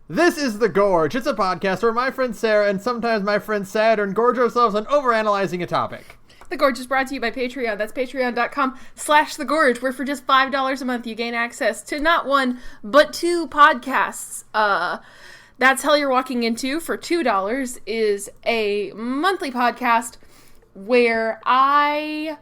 This is The Gorge. It's a podcast where my friend Sarah and sometimes my friend Saturn gorge ourselves on overanalyzing a topic. The Gorge is brought to you by Patreon. That's patreon.com/thegorge, where for just $5 a month you gain access to not one, but two podcasts. That's Hell You're Walking Into for $2 is a monthly podcast where I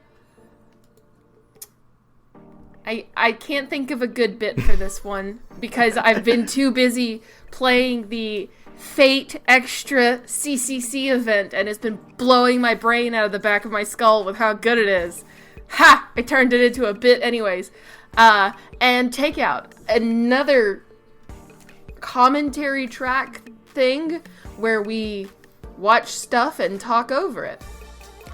can't think of a good bit for this one because I've been too busy playing the Fate Extra CCC event and it's been blowing my brain out of the back of my skull with how good it is. Ha! I turned it into a bit anyways. And Takeout, another commentary track thing where we watch stuff and talk over it.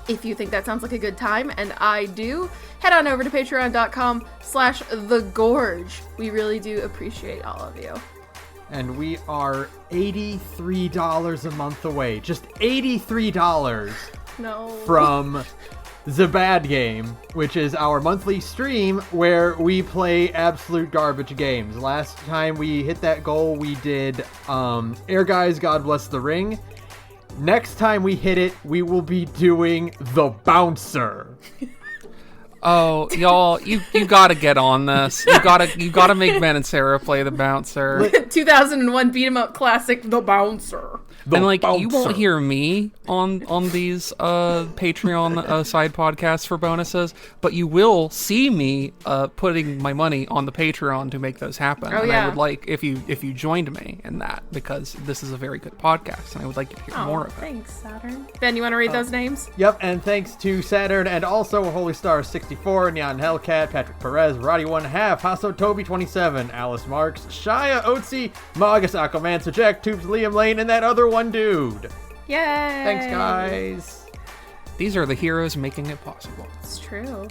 If you think that sounds like a good time, and I do, head on over to patreon.com/thegorge. We really do appreciate all of you. And we are $83 a month away. Just $83 from The Bad Game, which is our monthly stream where we play absolute garbage games. Last time we hit that goal, we did Air Guys, God Bless the Ring. Next time we hit it, we will be doing The Bouncer. Oh, y'all, you gotta get on this. You gotta make Ben and Sarah play The Bouncer. 2001 beat 'em up classic, The Bouncer. And you won't hear me on these Patreon side podcasts for bonuses, but you will see me putting my money on the Patreon to make those happen. Oh, and yeah. I would like if you joined me in that, because this is a very good podcast and I would like you to hear more of it. Thanks, Saturn. Ben, you want to read those names? Yep, and thanks to Saturn and also Holy Star 64, Neon Hellcat, Patrick Perez, Roddy 1/2, Hasso Toby 27, Alice Marks, Shia Otzi, Magus Aquaman, Jack Tubes, Liam Lane, and that other one dude. Yay! Thanks, guys. These are the heroes making it possible. It's true.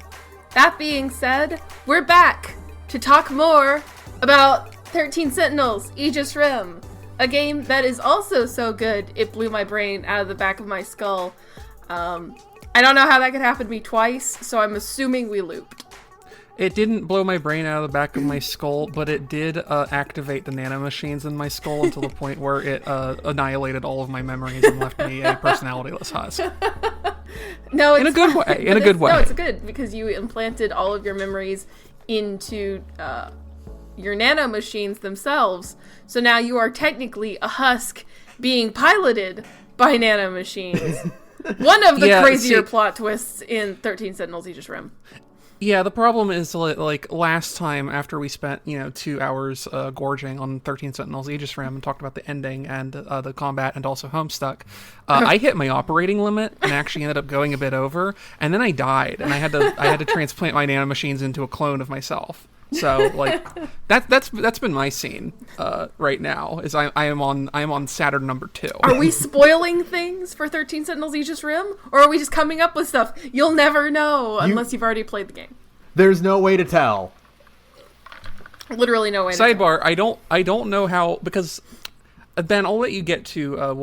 That being said, we're back to talk more about 13 Sentinels, Aegis Rim, a game that is also so good it blew my brain out of the back of my skull. I don't know how that could happen to me twice, so I'm assuming we looped. It didn't blow my brain out of the back of my skull, but it did activate the nanomachines in my skull until the point where it annihilated all of my memories and left me a personality-less husk. No, it's in a good way. In a good way. No, it's good because you implanted all of your memories into your nanomachines themselves. So now you are technically a husk being piloted by nanomachines. One of the crazier plot twists in 13 Sentinels Aegis Rim. Yeah, the problem is, like, last time after we spent, 2 hours gorging on 13 Sentinels Aegis Rim and talked about the ending and the combat and also Homestuck, I hit my operating limit and actually ended up going a bit over, and then I died, and I had to transplant my nanomachines into a clone of myself. So, like, that's been my scene right now, is I am on Saturn number 2. Are we spoiling things for 13 Sentinels Aegis Rim? Or are we just coming up with stuff? You'll never know unless you've already played the game. There's no way to tell. Literally no way to tell. Sidebar, I don't know how, because Ben, I'll let you get to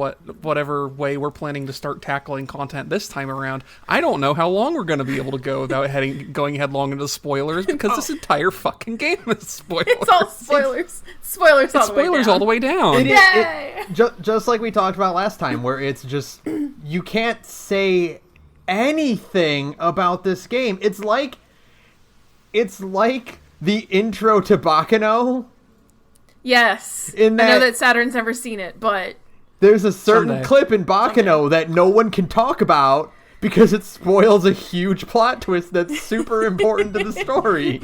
whatever way we're planning to start tackling content this time around. I don't know how long we're going to be able to go without going headlong into spoilers, because this entire fucking game is spoilers. It's all spoilers. Spoilers all the way down. Yay! Just like we talked about last time, where it's just, you can't say anything about this game. It's like the intro to Bakano. Yes. I know that Saturn's never seen it, but there's a certain clip in Bakano that no one can talk about because it spoils a huge plot twist that's super important to the story.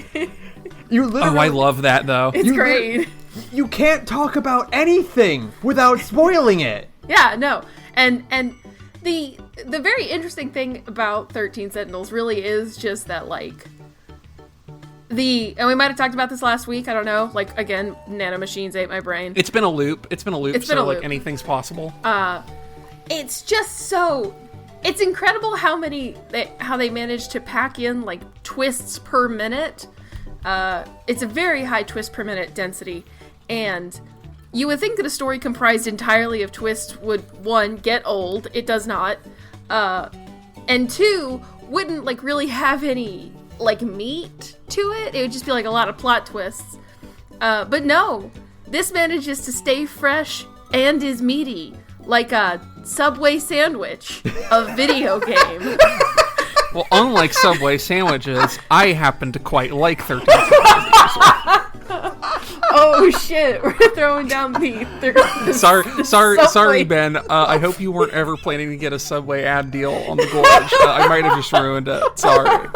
I love that, though. It's great. You can't talk about anything without spoiling it. Yeah, no. And the very interesting thing about 13 Sentinels really is just that, like, and we might have talked about this last week, I don't know, like, again, nanomachines ate my brain. It's been a loop, like, anything's possible. It's just it's incredible how they managed to pack in, like, twists per minute. It's a very high twist per minute density, and you would think that a story comprised entirely of twists would, one, get old, it does not, and two, wouldn't, like, really have any, like, meat to it. It would just be like a lot of plot twists. But no, This manages to stay fresh and is meaty, like a Subway sandwich of video game. Well, unlike Subway sandwiches, I happen to quite like 13 Sentinels. Oh shit, we're throwing down the Sorry, Ben. I hope you weren't ever planning to get a Subway ad deal on the Gorge. I might have just ruined it. Sorry.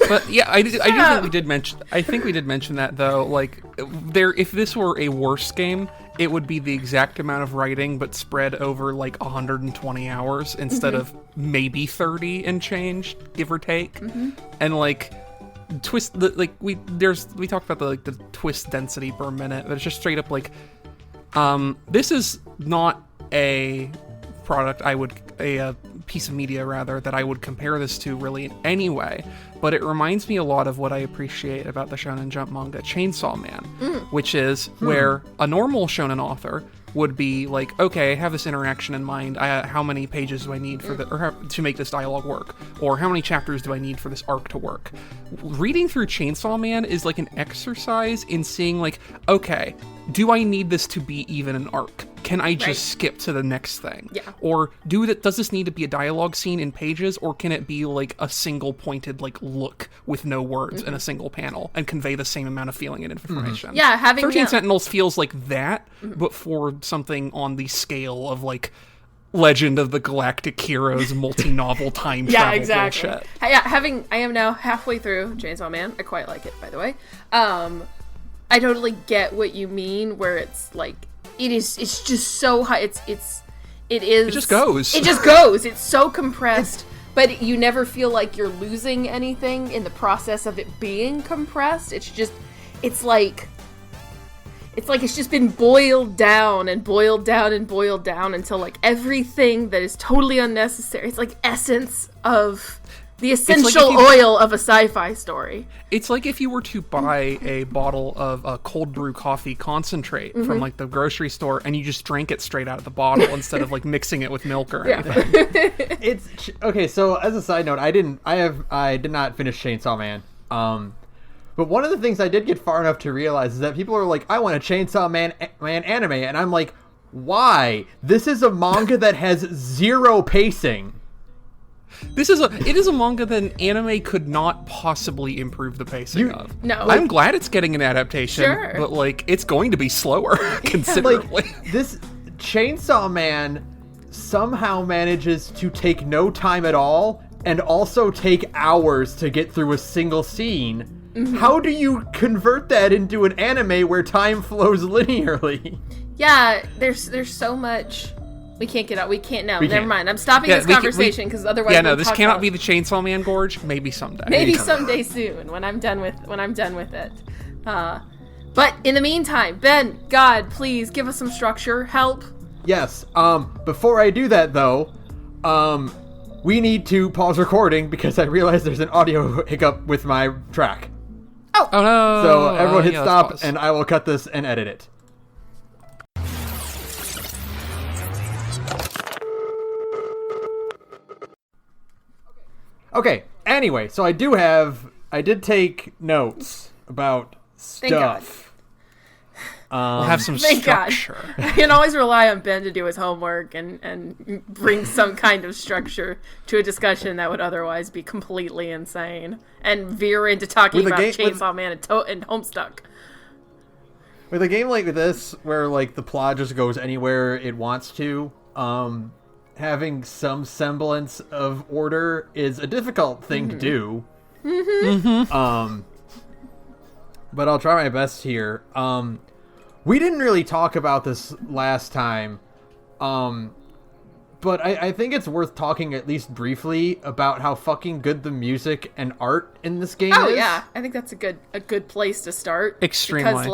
But yeah, I do think we did mention. I think we did mention that though. Like, if this were a worse game, it would be the exact amount of writing, but spread over like 120 hours instead of maybe 30 and change, give or take. And like we talked about the twist density per minute, but it's just straight up like, this is not a product a piece of media rather that I would compare this to really in any way, but it reminds me a lot of what I appreciate about the Shonen Jump manga Chainsaw Man, which is where a normal shonen author would be like, okay, I have this interaction in mind. How many pages do I need for to make this dialogue work? Or how many chapters do I need for this arc to work? Reading through Chainsaw Man is like an exercise in seeing like, okay, do I need this to be even an arc? Can I just skip to the next thing? Yeah. Or does this need to be a dialogue scene in pages, or can it be like a single pointed like look with no words in a single panel and convey the same amount of feeling and information? Yeah, having 13 Sentinels feels like that, but for something on the scale of like Legend of the Galactic Heroes multi-novel time travel bullshit. Yeah, I am now halfway through Chainsaw Man. I quite like it, by the way. I totally get what you mean, where it's like it's just so high. It just goes. It's so compressed, but you never feel like you're losing anything in the process of it being compressed. It's like it's just been boiled down and boiled down and boiled down until like everything that is totally unnecessary. It's like essence of the essential oil of a sci-fi story. It's like if you were to buy a bottle of cold brew coffee concentrate from like the grocery store and you just drank it straight out of the bottle instead of like mixing it with milk or anything. It's okay. So as a side note, I did not finish Chainsaw Man. But one of the things I did get far enough to realize is that people are like, I want a Chainsaw Man anime, and I'm like, why? This is a manga that has zero pacing. It is a manga that an anime could not possibly improve the pacing of. No. I'm glad it's getting an adaptation, but like it's going to be slower considerably. Like, this Chainsaw Man somehow manages to take no time at all and also take hours to get through a single scene. How do you convert that into an anime where time flows linearly? Yeah, there's so much. We can't get out. We can't now. Never mind. I'm stopping this conversation because otherwise. Yeah, no, this cannot be the Chainsaw Man Gorge. Maybe someday. Maybe someday soon when I'm done with it. But in the meantime, Ben, God, please give us some structure. Help. Yes. Before I do that though, we need to pause recording because I realize there's an audio hiccup with my track. Oh no! So everyone hit stop, and I will cut this and edit it. Okay, anyway, so I did take notes about stuff. We'll have some thank structure. God. I can always rely on Ben to do his homework and bring some kind of structure to a discussion that would otherwise be completely insane and veer into talking about Chainsaw Man and Homestuck. With a game like this, where like the plot just goes anywhere it wants to, having some semblance of order is a difficult thing to do. But I'll try my best here. We didn't really talk about this last time, but I think it's worth talking at least briefly about how fucking good the music and art in this game is. Oh yeah, I think that's a good place to start. Extremely. Because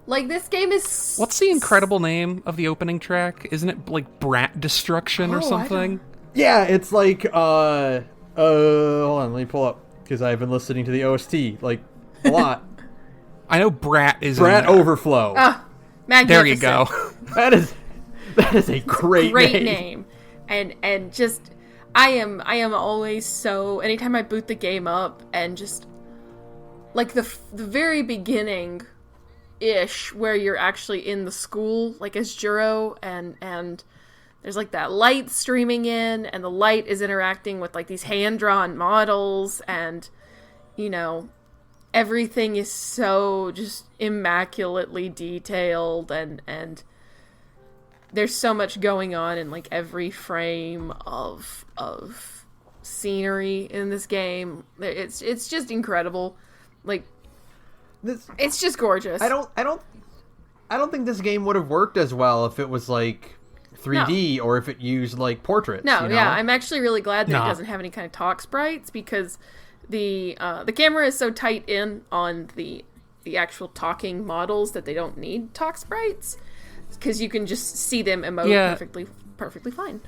like this game is... What's the incredible name of the opening track? Isn't it like Brat Destruction or something? Yeah, it's like, hold on, let me pull up, because I've been listening to the OST, like, a lot. I know Brat is Brat Overflow. Magnificent. There you go. That is a great name. And just, I am always so, anytime I boot the game up and just, like, the very beginning ish where you're actually in the school, like as Juro, and there's like that light streaming in, and the light is interacting with like these hand-drawn models, and you know, everything is so just immaculately detailed, and there's so much going on in like every frame of scenery in this game. It's just incredible. Like, it's just gorgeous. I don't think this game would have worked as well if it was like 3D or if it used like portraits. No, you know? yeah, I'm actually really glad that it doesn't have any kind of talk sprites, because the camera is so tight in on the actual talking models that they don't need talk sprites, because you can just see them emote perfectly fine.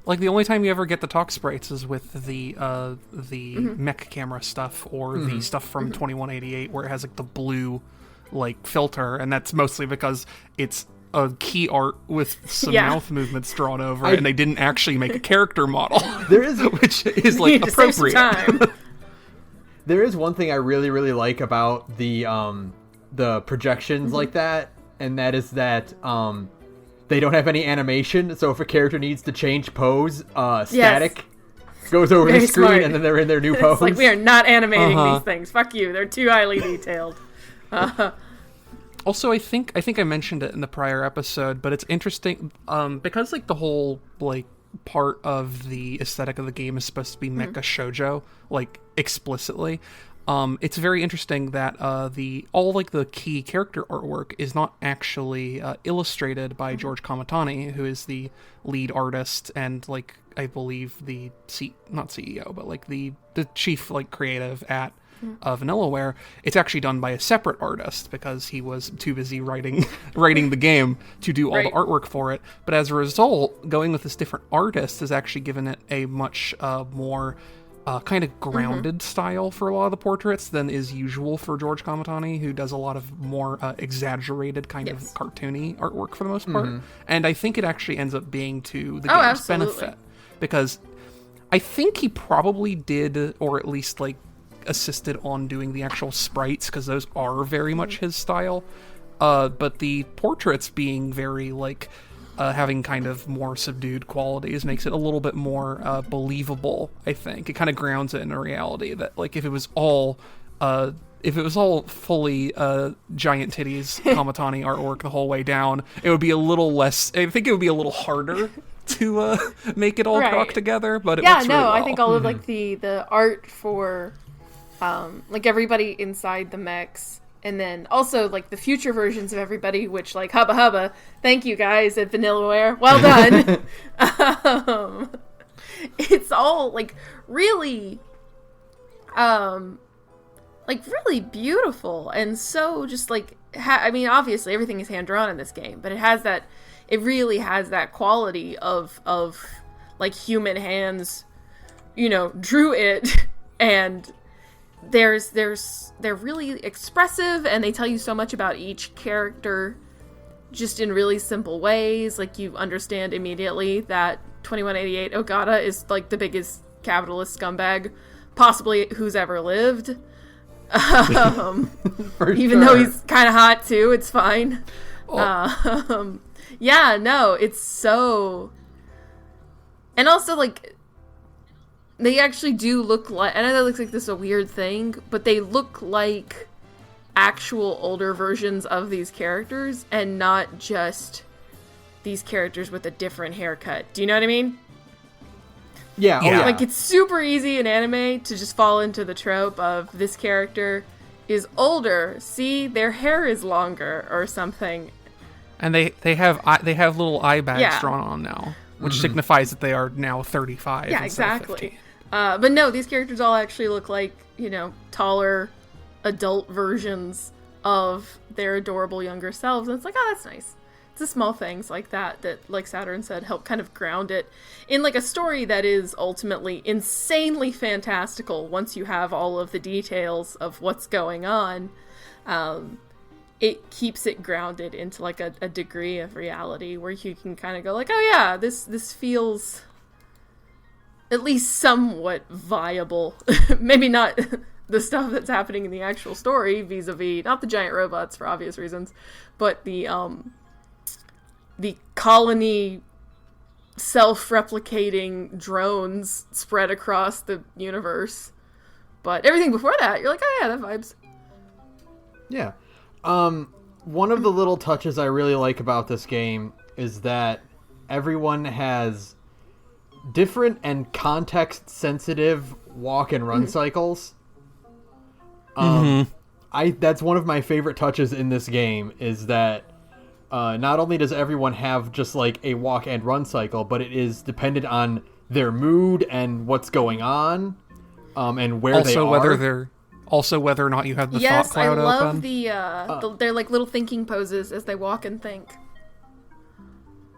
Like, the only time you ever get the talk sprites is with the mech camera stuff, or the stuff from 2188 where it has like the blue like filter, and that's mostly because it's a key art with some mouth movements drawn over it, and they didn't actually make a character model. There is which is like appropriate. There is one thing I really, really like about the projections like that, and that is that they don't have any animation, so if a character needs to change pose, static goes over the screen, smart. And then they're in their new pose. It's like, we are not animating these things. Fuck you. They're too highly detailed. Also, I think I mentioned it in the prior episode, but it's interesting because like the whole like part of the aesthetic of the game is supposed to be mecha shoujo, like explicitly. It's very interesting that all like the key character artwork is not actually illustrated by George Kamatani, who is the lead artist and like I believe not CEO, but like the chief like creative at Vanillaware. It's actually done by a separate artist because he was too busy writing the game to do all the artwork for it. But as a result, going with this different artist has actually given it a much more kind of grounded style for a lot of the portraits than is usual for George Kamatani, who does a lot of more exaggerated kind of cartoony artwork for the most part. And I think it actually ends up being to the game's benefit, because I think he probably did, or at least like assisted on doing the actual sprites, because those are very much his style. But the portraits being very like having kind of more subdued qualities makes it a little bit more believable. I think it kind of grounds it in a reality that like if it was all fully giant titties Kamatani artwork the whole way down, it would be a little less. I think it would be a little harder to make it all talk together. But it works really well. I think all of like the art for like everybody inside the mechs. And then also, like, the future versions of everybody, which, like, hubba hubba, thank you guys at Vanillaware, well done. It's all, like, really, really beautiful. And so just, like, I mean, obviously everything is hand-drawn in this game, but it really has that quality of like, human hands, you know, drew it, and they're really expressive, and they tell you so much about each character just in really simple ways. Like, you understand immediately that 2188 Ogata is like the biggest capitalist scumbag possibly who's ever lived. Even though he's kind of hot too, it's fine. It's so, and also like they actually do look like, I know that looks like this is a weird thing, but they look like actual older versions of these characters, and not just these characters with a different haircut. Do you know what I mean? Yeah. Like, it's super easy in anime to just fall into the trope of this character is older, see, their hair is longer, or something. And they have little eye bags drawn on now, which signifies that they are now 35. Yeah, exactly. But no, these characters all actually look like, you know, taller adult versions of their adorable younger selves. And it's like, oh, that's nice. It's the small things like that, like Saturn said, help kind of ground it in like a story that is ultimately insanely fantastical once you have all of the details of what's going on. It keeps it grounded into like a degree of reality where you can kind of go like, oh yeah, this feels at least somewhat viable. Maybe not the stuff that's happening in the actual story vis-a-vis, not the giant robots for obvious reasons, but the colony self-replicating drones spread across the universe. But everything before that, you're like, oh yeah, that vibes. Yeah. One of the little touches I really like about this game is that everyone has different and context-sensitive walk and run cycles. That's one of my favorite touches in this game, is that not only does everyone have just like a walk and run cycle, but it is dependent on their mood and what's going on, and where they are. Also, whether or not you have the thought cloud open. Yes, I love they're like little thinking poses as they walk and think.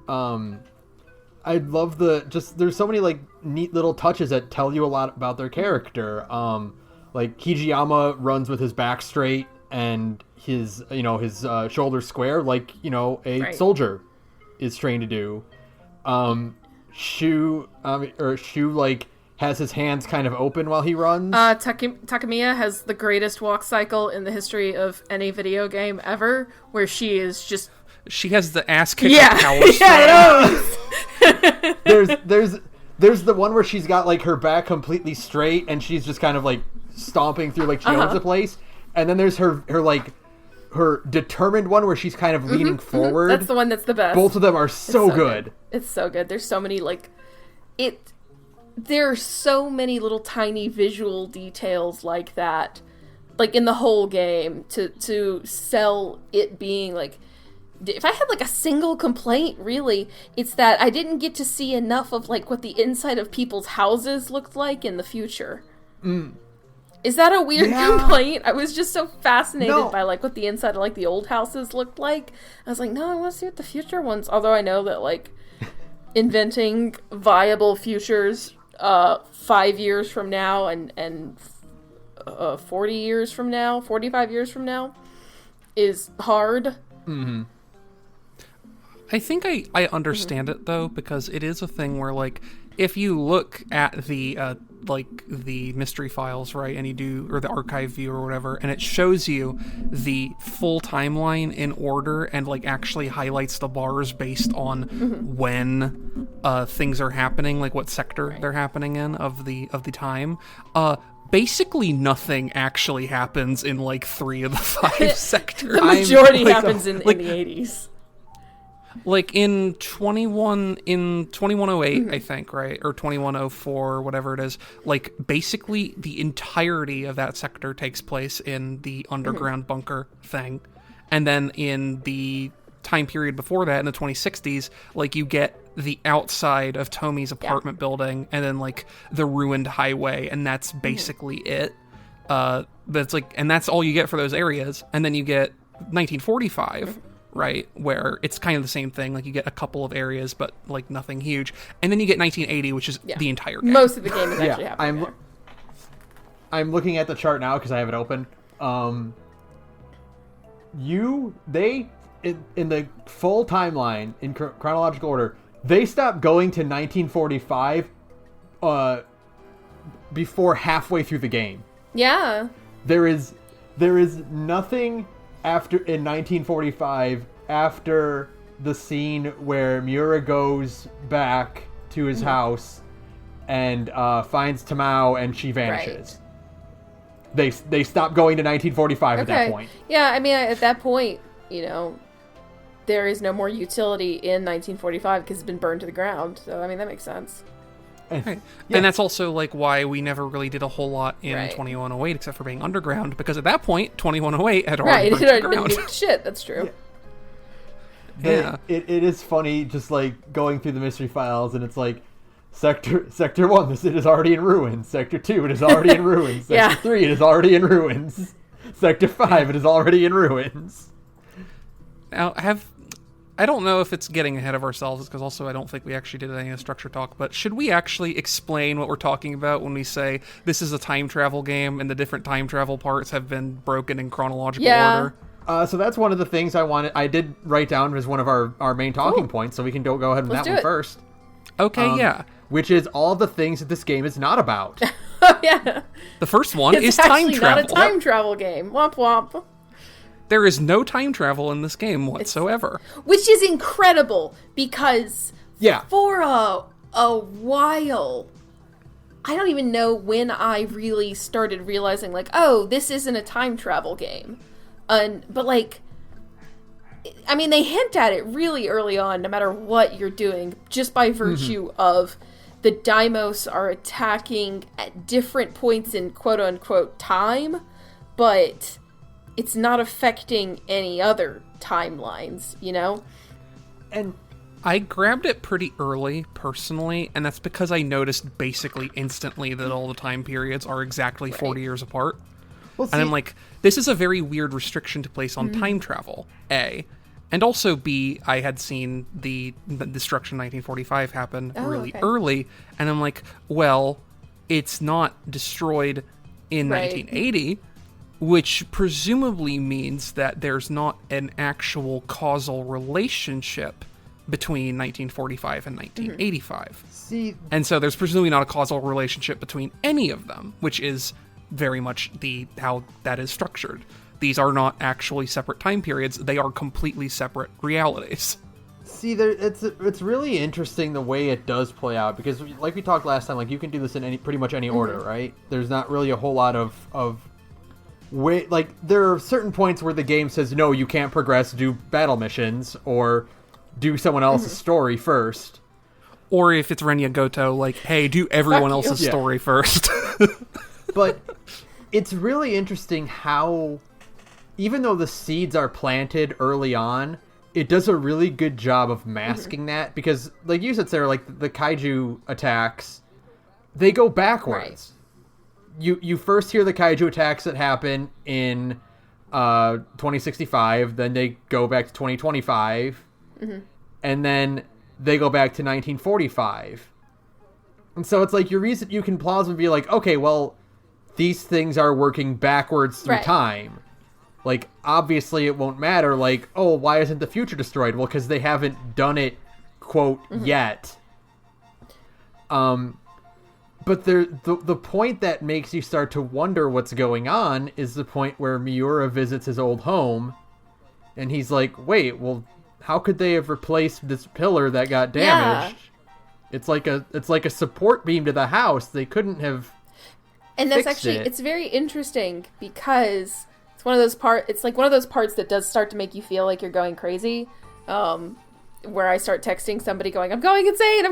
I love there's so many like neat little touches that tell you a lot about their character. Like Kijiyama runs with his back straight and his shoulders square, like, a soldier is trained to do. Shu like has his hands kind of open while he runs. Takamiya has the greatest walk cycle in the history of any video game ever, where she is just... She has the ass kick power There's the one where she's got like her back completely straight and she's just kind of like stomping through like she owns the place. And then there's her determined one where she's kind of leaning forward. That's the one that's the best. Both of them are so good. It's so good. There's so many there are so many little tiny visual details like that, like in the whole game, to sell it being like... If I had like a single complaint, really, it's that I didn't get to see enough of like what the inside of people's houses looked like in the future. Is that a weird complaint? I was just so fascinated by like what the inside of like the old houses looked like. I was like, no, I want to see what the future ones. Although I know that like inventing viable futures 5 years from now and 40 years from now, 45 years from now is hard. Mm-hmm. I think I understand it, though, because it is a thing where, like, if you look at the mystery files, right, and you do, or the archive view or whatever, and it shows you the full timeline in order and, like, actually highlights the bars based on when things are happening, like what sector they're happening in of the time, basically nothing actually happens in, like, 3 of the 5 sectors. The majority happens in the 80s. Like in 2108, I think, right? Or 2104, whatever it is. Like, basically, the entirety of that sector takes place in the underground bunker thing. And then in the time period before that, in the 2060s, like, you get the outside of Tomi's apartment building, and then, like, the ruined highway, and that's basically it. That's like, and that's all you get for those areas. And then you get 1945, right, where it's kind of the same thing. Like, you get a couple of areas, but like nothing huge. And then you get 1980, which is the entire game. Most of the game is actually happening there. I'm looking at the chart now because I have it open. In the full timeline in chronological order, they stopped going to 1945 before halfway through the game. Yeah. There is nothing after in 1945 after the scene where Miura goes back to his house and finds Tamao and she vanishes. Right. They stopped going to 1945 at that point. Yeah, I mean, at that point, there is no more utility in 1945 because it's been burned to the ground. So, I mean, that makes sense. Right. And that's also like why we never really did a whole lot in 2108 except for being underground, because at that point 2108 had already burned to the ground. Shit, that's true. Yeah. It is funny just like going through the mystery files, and it's like Sector 1, it is already in ruins. Sector 2, it is already in ruins. Sector 3, it is already in ruins. Sector 5, it is already in ruins. Now, I don't know if it's getting ahead of ourselves, because also I don't think we actually did any structure talk, but should we actually explain what we're talking about when we say this is a time travel game and the different time travel parts have been broken in chronological order? So that's one of the things I did write down as one of our main talking points, so we can go ahead with that one first. Okay, which is all the things that this game is not about. Oh, yeah. The first one is It's time travel. actually not a time travel game. Womp womp. There is no time travel in this game whatsoever. Which is incredible, because for a while, I don't even know when I really started realizing, like, oh, this isn't a time travel game. But, like, I mean, they hint at it really early on, no matter what you're doing, just by virtue of the Deimos are attacking at different points in quote-unquote time, but it's not affecting any other timelines, you know? And I grabbed it pretty early, personally, and that's because I noticed basically instantly that all the time periods are exactly 40 years apart. Well, and I'm like, this is a very weird restriction to place on time travel, A. And also, B, I had seen the Destruction 1945 happen really early, and I'm like, well, it's not destroyed in 1980, which presumably means that there's not an actual causal relationship between 1945 and 1985. And so there's presumably not a causal relationship between any of them, which is very much how that is structured. These are not actually separate time periods. They are completely separate realities. See, it's really interesting the way it does play out, because like we talked last time, like you can do this in pretty much any order, right? There's not really a whole lot of way, like there are certain points where the game says, no, you can't progress, do battle missions, or do someone else's story first. Or if it's Renya Goto, like, hey, do everyone else's story first. But it's really interesting how, even though the seeds are planted early on, it does a really good job of masking that, because, like you said, Sarah, like the kaiju attacks, they go backwards. You first hear the kaiju attacks that happen in 2065, then they go back to 2025, and then they go back to 1945. And so it's like you can plausibly be like, okay, well, these things are working backwards through time. Like, obviously it won't matter, like, oh, why isn't the future destroyed? Well, because they haven't done it, quote, yet. But the point that makes you start to wonder what's going on is the point where Miura visits his old home, and he's like, wait, well, how could they have replaced this pillar that got damaged? It's like a support beam to the house. They couldn't have. And that's actually it's very interesting, because it's one of those parts that does start to make you feel like you're going crazy. Where I start texting somebody going, I'm going insane.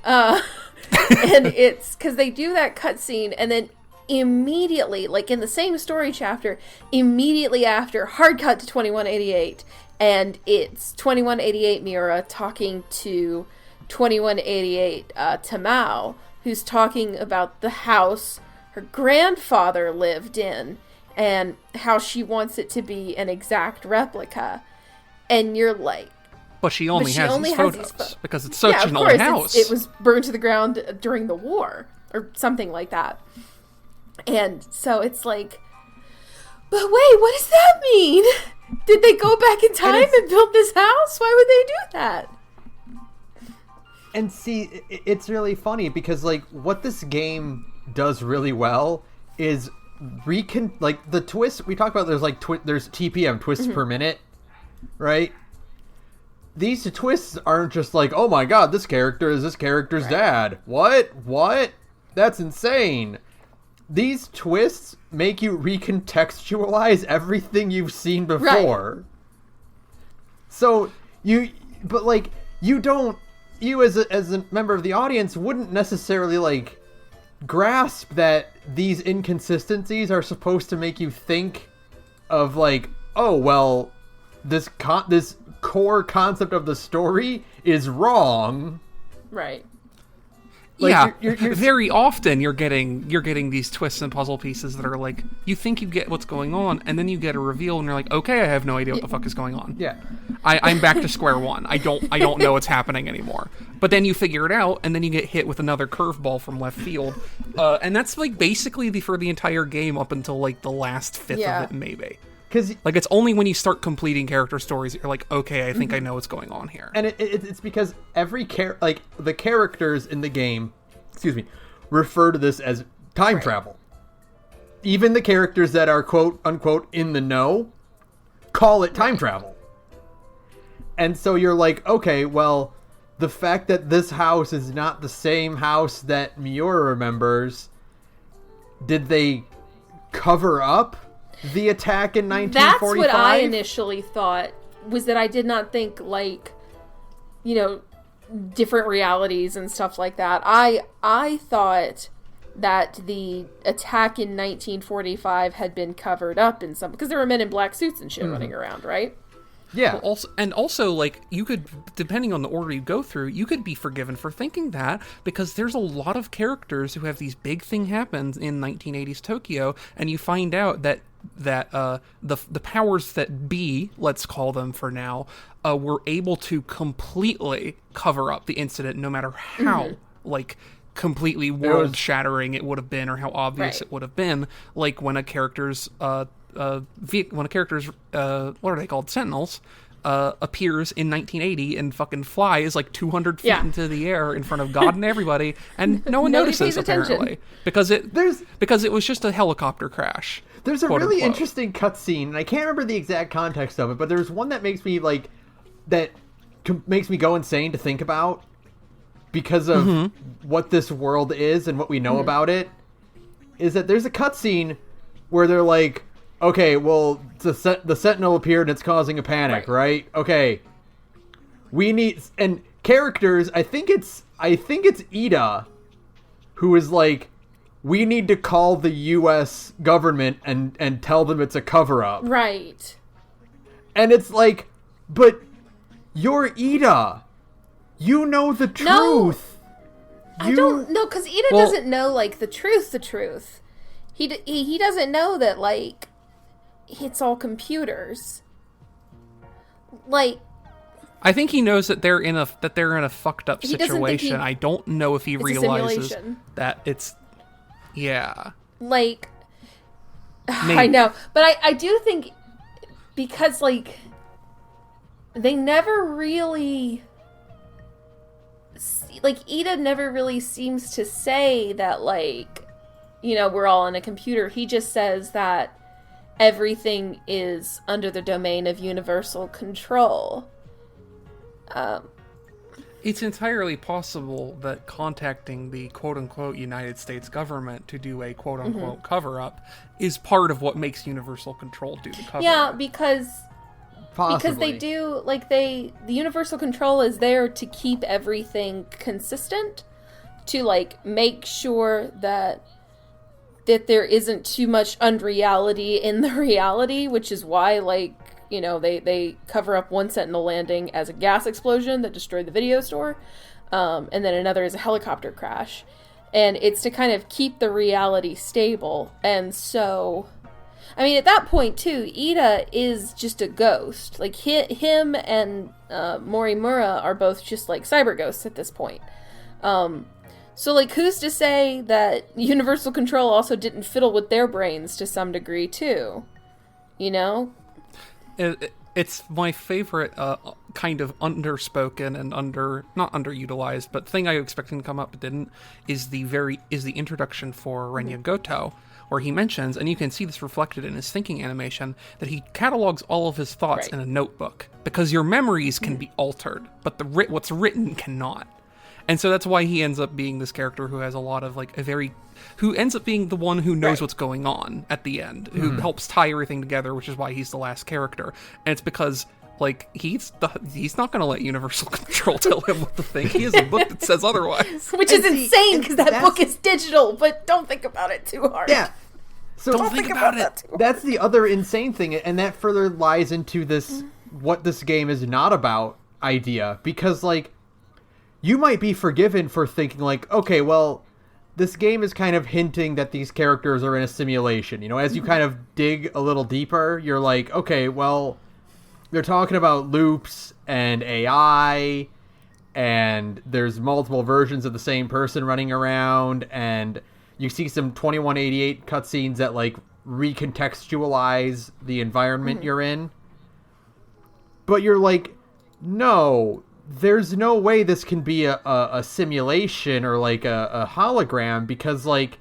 And it's because they do that cutscene, and then immediately, like in the same story chapter, immediately after, hard cut to 2188, and it's 2188 Miura talking to 2188 Tamao, who's talking about the house her grandfather lived in and how she wants it to be an exact replica. And you're like, but she only has these photos because it's such an old house. It was burned to the ground during the war or something like that. And so it's like, but wait, what does that mean? Did they go back in time and build this house? Why would they do that? And see, it's really funny because, like, what this game does really well is like the twists we talk about. There's like there's TPM, twists per minute, right? These twists aren't just like, oh my god, this character is this character's dad. What? That's insane. These twists make you recontextualize everything you've seen before. Right. So you as a member of the audience wouldn't necessarily like grasp that these inconsistencies are supposed to make you think of like, oh well, this core concept of the story is wrong. Right. Like, you're very often you're getting these twists and puzzle pieces that are like, you think you get what's going on, and then you get a reveal, and you're like, okay, I have no idea what the fuck is going on. Yeah, I'm back to square one. I don't know what's happening anymore. But then you figure it out, and then you get hit with another curveball from left field, and that's like basically for the entire game up until like the last fifth of it, maybe. like it's only when you start completing character stories that you're like, okay, I think I know what's going on here. And it's because every the characters in the game, refer to this as time travel. Even the characters that are quote unquote in the know call it time travel. And so you're like, okay, well, the fact that this house is not the same house that Miura remembers, did they cover up the attack in 1945? That's what I initially thought, was that I did not think, like, you know, different realities and stuff like that. I thought that the attack in 1945 had been covered up in some, because there were men in black suits and shit running around, right? Yeah. Well, also, like, you could, depending on the order you go through, you could be forgiven for thinking that, because there's a lot of characters who have these big thing happens in 1980s Tokyo, and you find out that the powers that be, let's call them for now, were able to completely cover up the incident, no matter how, like, completely world-shattering it would have been, or how obvious it would have been, like when a character's what are they called, Sentinels, appears in 1980 and fucking flies like 200 feet into the air in front of God and everybody, and no one notices, apparently, because it was just a helicopter crash. There's a really interesting cutscene, and I can't remember the exact context of it, but there's one that makes me makes me go insane to think about, because of what this world is and what we know about it, is that there's a cutscene where they're like, okay, well, the Sentinel appeared and it's causing a panic, right? Okay. We need... And characters, I think it's Ida, who is like, we need to call the U.S. government and tell them it's a cover-up. Right. And it's like, but you're Ida. You know the truth. No, I don't know, because Ida doesn't know, like, the truth. He doesn't know that, like, it's all computers. Like, I think he knows that they're in a fucked up situation. I don't know if he realizes that it's like, maybe. I know, but I do think, because, like, they never really, like, Ida never really seems to say that, like, you know, we're all in a computer. He just says that everything is under the domain of universal control. It's entirely possible that contacting the quote-unquote United States government to do a quote-unquote cover-up is part of what makes universal control do the cover-up. Yeah, because they do, like, the universal control is there to keep everything consistent, to, like, make sure that there isn't too much unreality in the reality, which is why, like, you know, they cover up one Sentinel landing as a gas explosion that destroyed the video store, and then another is a helicopter crash. And it's to kind of keep the reality stable. And so, I mean, at that point, too, Ida is just a ghost. Like, him and Morimura are both just, like, cyber ghosts at this point. So, like, who's to say that Universal Control also didn't fiddle with their brains to some degree, too? You know? It's my favorite kind of underspoken and not underutilized, but thing I was expecting to come up but didn't, is the introduction for Renya Goto, where he mentions, and you can see this reflected in his thinking animation, that he catalogs all of his thoughts in a notebook, because your memories can be altered, but what's written cannot. And so that's why he ends up being this character who has a lot of, like, who ends up being the one who knows what's going on at the end, who helps tie everything together, which is why he's the last character. And it's because, like, he's not going to let Universal Control tell him what to think. He has a book that says otherwise. Which is insane, because that book is digital, but don't think about it too hard. Yeah. So don't think about it. That's the other insane thing, and that further lies into this, what this game is not about idea, because, like, you might be forgiven for thinking, like, okay, well, this game is kind of hinting that these characters are in a simulation. You know, as you kind of dig a little deeper, you're like, okay, well, they're talking about loops and AI, and there's multiple versions of the same person running around, and you see some 2188 cutscenes that, like, recontextualize the environment you're in. But you're like, no, there's no way this can be a simulation or like a hologram, because like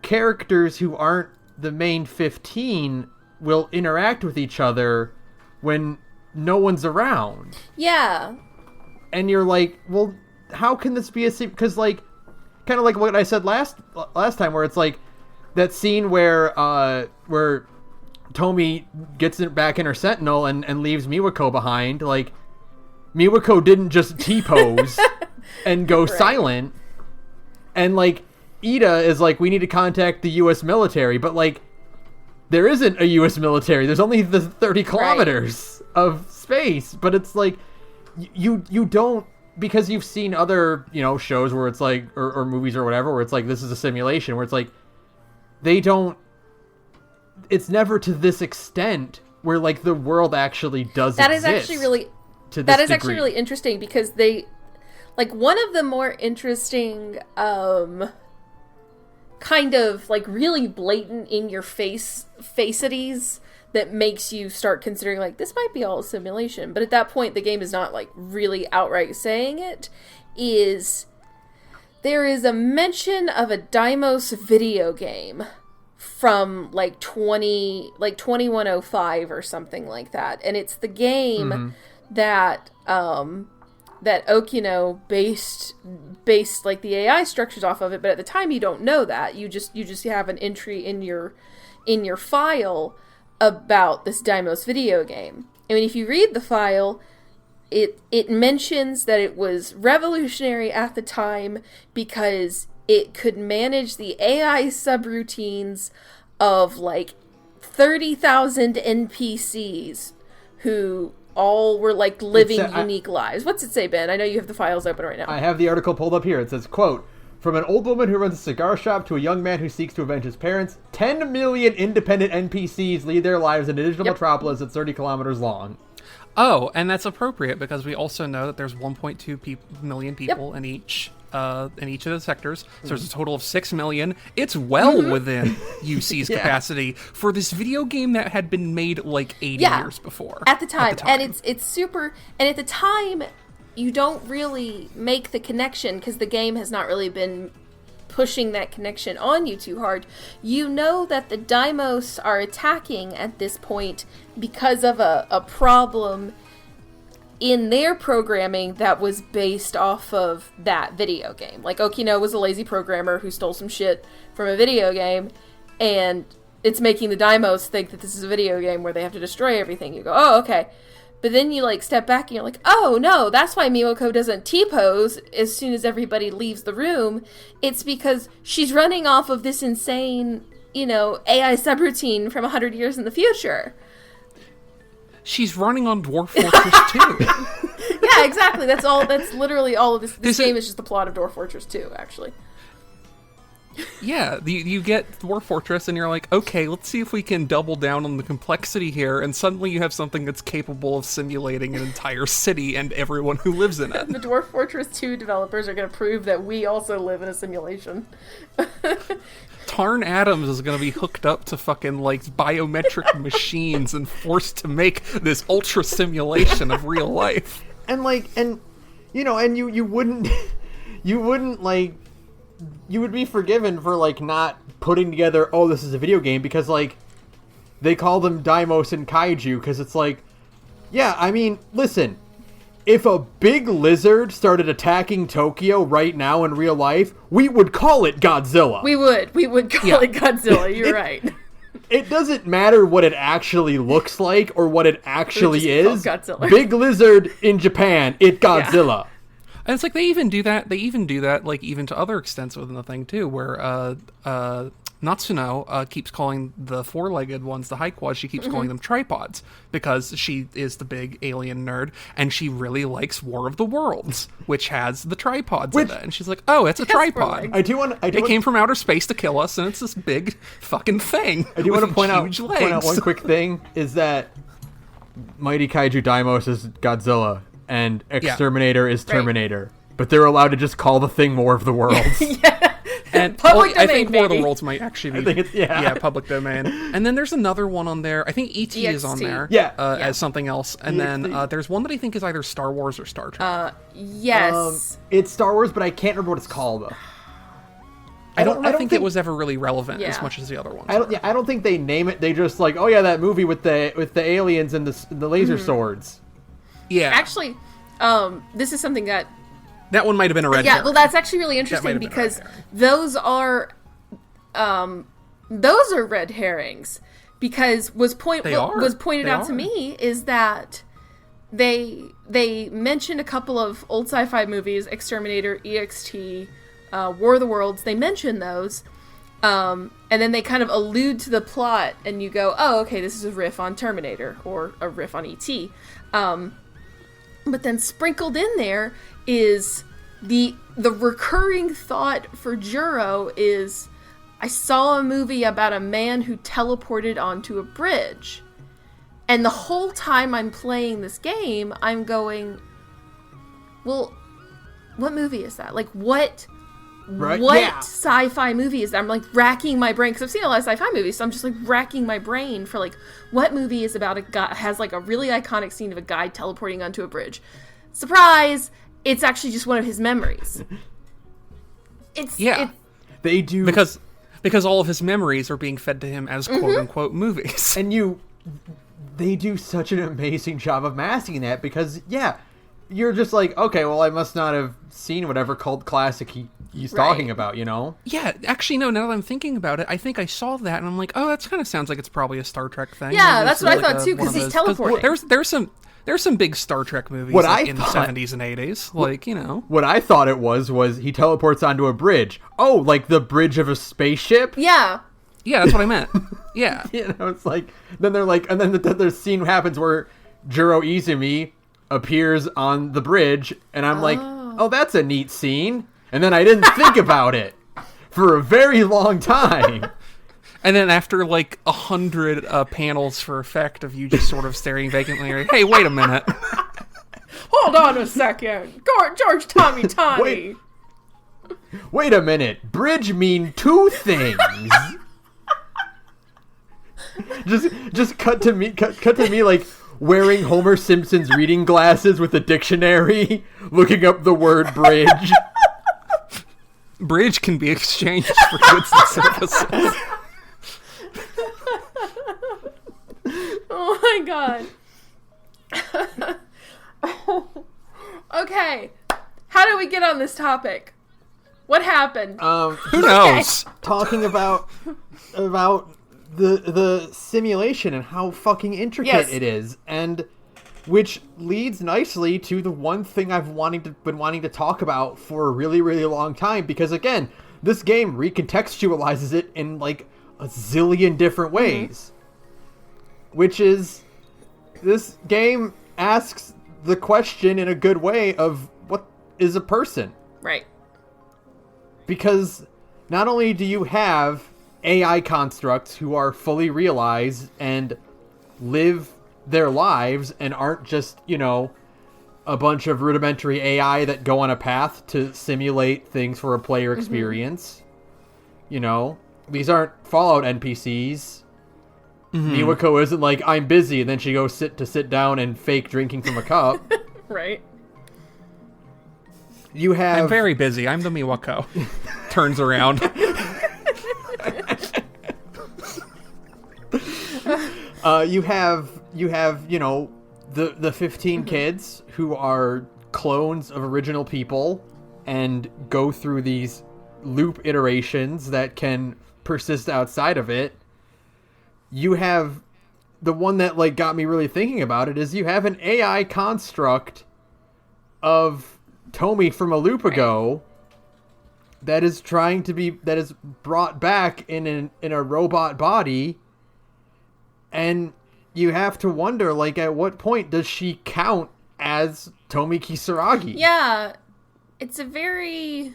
characters who aren't the main 15 will interact with each other when no one's around. Yeah. And you're like, well, how can this be because like, kind of like what I said last time, where it's like that scene where Tomi gets back in her Sentinel and leaves Miwako behind. Like, Miwako didn't just T-pose and go silent. And like, Ida is like, we need to contact the U.S. military, but like, there isn't a U.S. military. There's only the 30 kilometers of space. But it's like, you don't, because you've seen other, shows where it's like, or movies or whatever, where it's like, this is a simulation, where it's like, it's never to this extent where like the world actually does exist. That is actually really interesting, because they, like, one of the more interesting, kind of like really blatant in your faceities that makes you start considering like, this might be all a simulation, but at that point the game is not like really outright saying it, is there is a mention of a Deimos video game from like 2105 or something like that, and it's the game that that Okino based like the AI structures off of it, but at the time you don't know that. You just have an entry in your file about this Deimos video game. I mean, if you read the file, it mentions that it was revolutionary at the time because it could manage the AI subroutines of like 30,000 NPCs who all were like living unique lives. What's it say, Ben? I know you have the files open right now. I have the article pulled up here. It says, quote, "From an old woman who runs a cigar shop to a young man who seeks to avenge his parents, 10 million independent NPCs lead their lives in a digital metropolis that's 30 kilometers long." Oh, and that's appropriate because we also know that there's 1.2 million people in each of the sectors. So there's a total of 6 million. It's well within UC's capacity for this video game that had been made like 80 years before. At the time. And it's super, and at the time you don't really make the connection because the game has not really been pushing that connection on you too hard. You know that the Deimos are attacking at this point because of a problem in their programming that was based off of that video game. Like, Okino was a lazy programmer who stole some shit from a video game, and it's making the Deimos think that this is a video game where they have to destroy everything. You go, oh, okay. But then you, like, step back and you're like, oh, no, that's why Miwako doesn't T-pose as soon as everybody leaves the room. It's because she's running off of this insane, AI subroutine from 100 years in the future. She's running on Dwarf Fortress 2. Yeah, exactly. That's literally all of this. This game is just the plot of Dwarf Fortress 2, actually. Yeah, you get Dwarf Fortress and you're like, okay, let's see if we can double down on the complexity here, and suddenly you have something that's capable of simulating an entire city and everyone who lives in it. The Dwarf Fortress 2 developers are going to prove that we also live in a simulation. Tarn Adams is going to be hooked up to fucking, like, biometric machines and forced to make this ultra simulation of real life. And, like, you wouldn't, like, you would be forgiven for, like, not putting together, oh, this is a video game, because, like, they call them Deimos and Kaiju, because it's like, yeah, I mean, listen, if a big lizard started attacking Tokyo right now in real life, we would call it Godzilla. We would call it Godzilla, you're right. It doesn't matter what it actually looks like or what it actually is. Godzilla. Big lizard in Japan, it Godzilla. Yeah. And it's like they even do that, like, even to other extents within the thing, too, where Natsuno keeps calling the four-legged ones, the high quads, she keeps calling them tripods, because she is the big alien nerd, and she really likes War of the Worlds, which has the tripods in it. And she's like, oh, it's a tripod. It came from outer space to kill us, and it's this big fucking thing. I do want to point out one quick thing, is that Mighty Kaiju Deimos is Godzilla, and Exterminator is Terminator. Right. But they're allowed to just call the thing War of the Worlds. Yeah. And Public domain, I think War of the baby. Worlds might actually be I think it's, yeah. public domain. And then there's another one on there. I think ET is on there. As something else. And then there's one that I think is either Star Wars or Star Trek. Yes. It's Star Wars, but I can't remember what it's called though. I don't think it was ever really relevant as much as the other ones. I don't think they name it. They just like, oh yeah, that movie with the aliens and the laser swords. Yeah. Actually, this is something that one might have been a red herring. Yeah, well, that's actually really interesting because those are red herrings. Because was pointed out to me is that they mentioned a couple of old sci-fi movies, Exterminator, EXT, War of the Worlds. They mention those, and then they kind of allude to the plot, and you go, "Oh, okay, this is a riff on Terminator or a riff on ET." But then sprinkled in there is the recurring thought for Juro is, I saw a movie about a man who teleported onto a bridge. And the whole time I'm playing this game, I'm going, well, what movie is that? Like, what sci-fi movie is that? I'm like racking my brain, because I've seen a lot of sci-fi movies, so I'm just like racking my brain for like, what movie is about a guy, has like a really iconic scene of a guy teleporting onto a bridge. Surprise! It's actually just one of his memories. They do... Because all of his memories are being fed to him as quote-unquote movies. And they do such an amazing job of masking that, because, you're just like, okay, well, I must not have seen whatever cult classic he's talking about, you know? Yeah, actually, no, now that I'm thinking about it, I think I saw that, and I'm like, oh, that kind of sounds like it's probably a Star Trek thing. Yeah, that's what I thought, too, because he's teleporting. There's some big Star Trek movies in the 70s and 80s, like, you know. What I thought it was he teleports onto a bridge. Oh, like the bridge of a spaceship? Yeah. Yeah, that's what I meant. Yeah. You know, it's like, then they're like, and then the scene happens where Juro Izumi appears on the bridge, and I'm like, oh, that's a neat scene. And then I didn't think about it for a very long time. And then after like 100 panels for effect of you just sort of staring vacantly, like, hey, wait a minute. Hold on a second. George Tommy. Wait a minute. Bridge mean two things. just cut to me like wearing Homer Simpson's reading glasses with a dictionary, looking up the word bridge. Bridge can be exchanged for goods and services. Oh my god. Okay. How did we get on this topic? What happened? Who knows? Talking about the simulation and how fucking intricate it is, and which leads nicely to the one thing I've been wanting to talk about for a really, really long time, because again, this game recontextualizes it in like a zillion different ways. Which is, this game asks the question in a good way of what is a person? Right. Because not only do you have AI constructs who are fully realized and live their lives and aren't just, you know, a bunch of rudimentary AI that go on a path to simulate things for a player experience. You know, these aren't Fallout NPCs. Miwako isn't like, I'm busy, and then she goes sit down and fake drinking from a cup. Right. You have... I'm very busy. I'm the Miwako. Turns around. You have, you know, the 15 kids who are clones of original people and go through these loop iterations that can persist outside of it. You have the one that like got me really thinking about it is you have an AI construct of Tomy from a loop ago that is brought back in a robot body, and you have to wonder, like, at what point does she count as Tomi Kisaragi? Yeah, it's a very...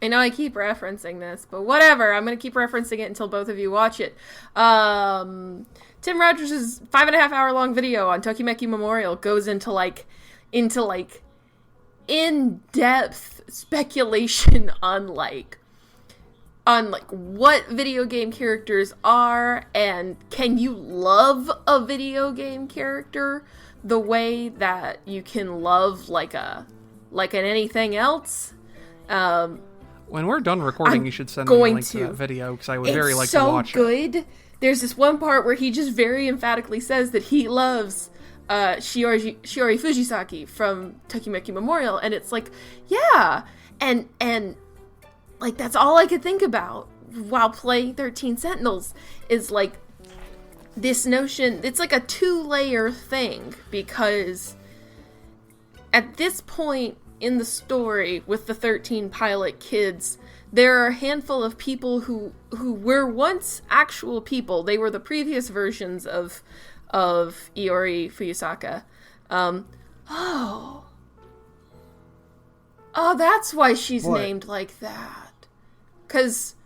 I know I keep referencing this, but whatever. I'm going to keep referencing it until both of you watch it. Tim Rogers' 5.5 hour long video on Tokimeki Memorial goes into in-depth speculation on, like, like what video game characters are, and can you love a video game character the way that you can love like an anything else. When we're done recording, you should send me a link to that video, because I would very like to watch it. It's so good. There's this one part where he just very emphatically says that he loves Shiori Fujisaki from Tokimeki Memorial, and it's like, yeah, and like that's all I could think about while playing 13 Sentinels is like this notion. It's like a 2-layer thing, because at this point in the story with the 13 pilot kids, there are a handful of people who were once actual people. They were the previous versions of Iori Fuyusaka. That's why she's named like that. Because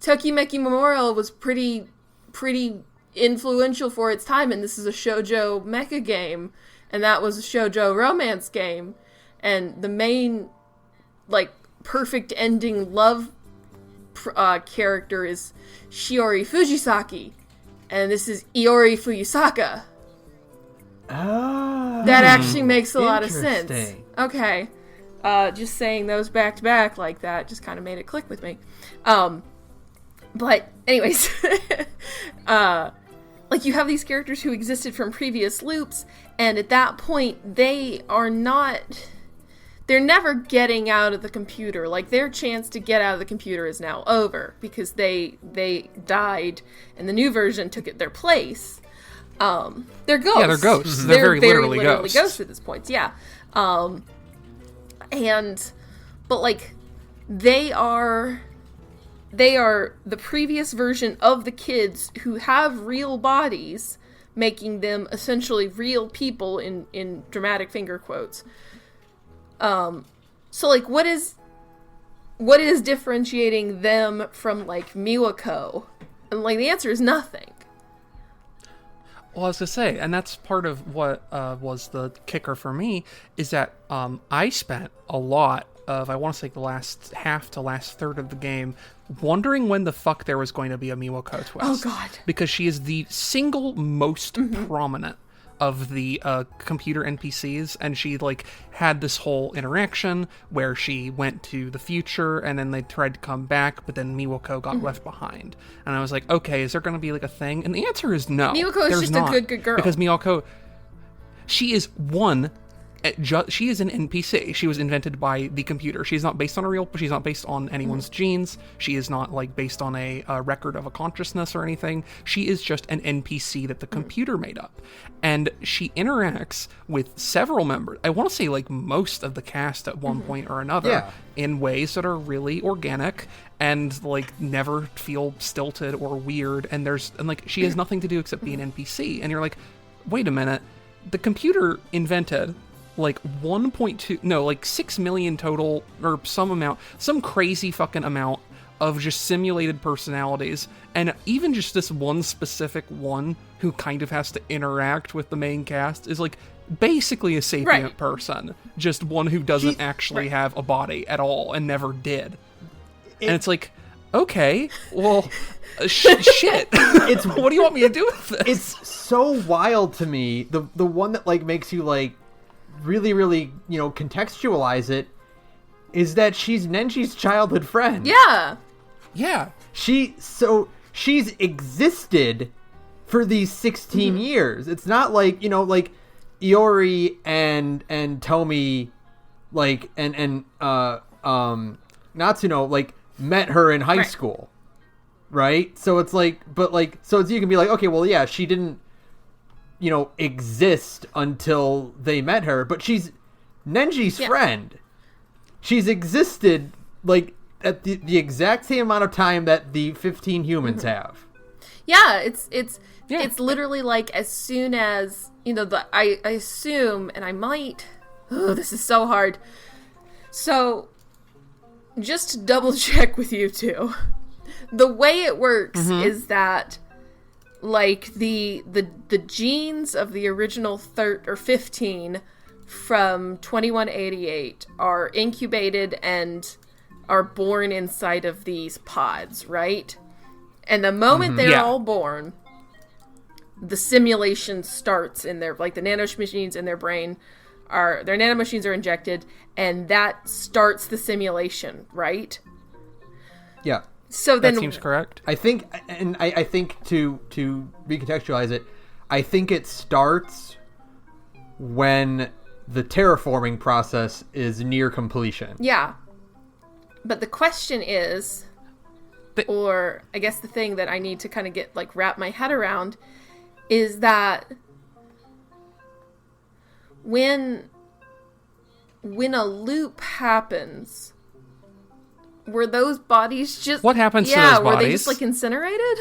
Tokimeki Memorial was pretty influential for its time, and this is a shoujo mecha game, and that was a shoujo romance game, and the main, like, perfect ending love character is Shiori Fujisaki, and this is Iori Fuyusaka. Oh, that actually makes a lot of sense. Okay. Just saying those back to back like that just kind of made it click with me. But anyways, like you have these characters who existed from previous loops, and at that point they're never getting out of the computer. Like their chance to get out of the computer is now over because they died and the new version took their place. They're ghosts. Yeah, they're ghosts. Mm-hmm. They're very literally ghosts at this point. Yeah. But like they are the previous version of the kids who have real bodies, making them essentially real people in dramatic finger quotes. So like what is differentiating them from like Miwako? And like the answer is nothing. Well, I was going to say, and that's part of what was the kicker for me, is that I spent a lot of, I want to say the last half to last third of the game, wondering when the fuck there was going to be a Miwako twist. Oh, God. Because she is the single most prominent of the computer NPCs, and she like had this whole interaction where she went to the future and then they tried to come back, but then Miwako got left behind, and I was like, okay, is there going to be like a thing? And the answer is no. Miwako is just a good girl, because Miwako, she is she is an NPC. She was invented by the computer. She's not based on she's not based on anyone's genes. She is not like based on a record of a consciousness or anything. She is just an NPC that the computer made up. And she interacts with several members. I want to say like most of the cast at one point or another in ways that are really organic and like never feel stilted or weird. And like she has nothing to do except be an NPC. And you're like, wait a minute, the computer invented like 6 million total, or some crazy fucking amount of just simulated personalities, and even just this one specific one who kind of has to interact with the main cast is like basically a sapient person, just one who doesn't actually have a body at all and never did. And it's like, okay, well, shit. What do you want me to do with this? It's so wild to me. The one that like makes you like really, really, contextualize it is that she's Nenji's childhood friend. Yeah. Yeah. She's existed for these 16 years. It's not like, like Iori and Tomi, like, and Natsuno, like, met her in high school. Right? So it's like, so you can be like, okay, well, yeah, she didn't, exist until they met her, but she's Nenji's friend. She's existed like at the exact same amount of time that the 15 humans have. Yeah, it's literally like as soon as I assume, and I might. Oh, this is so hard. So, just to double check with you two, the way it works is that, like, the genes of the original 15 from 2188 are incubated and are born inside of these pods, right? And the moment they're all born, the simulation starts in their, like, the nanomachines in their brain their nanomachines are injected, and that starts the simulation, right? Yeah. So then that seems correct. I think, and I think to recontextualize it, I think it starts when the terraforming process is near completion. Yeah. But the question is, or I guess the thing that I need to kind of get, like, wrap my head around is that when a loop happens, were those bodies just... What happens to those bodies? Were they just, like, incinerated?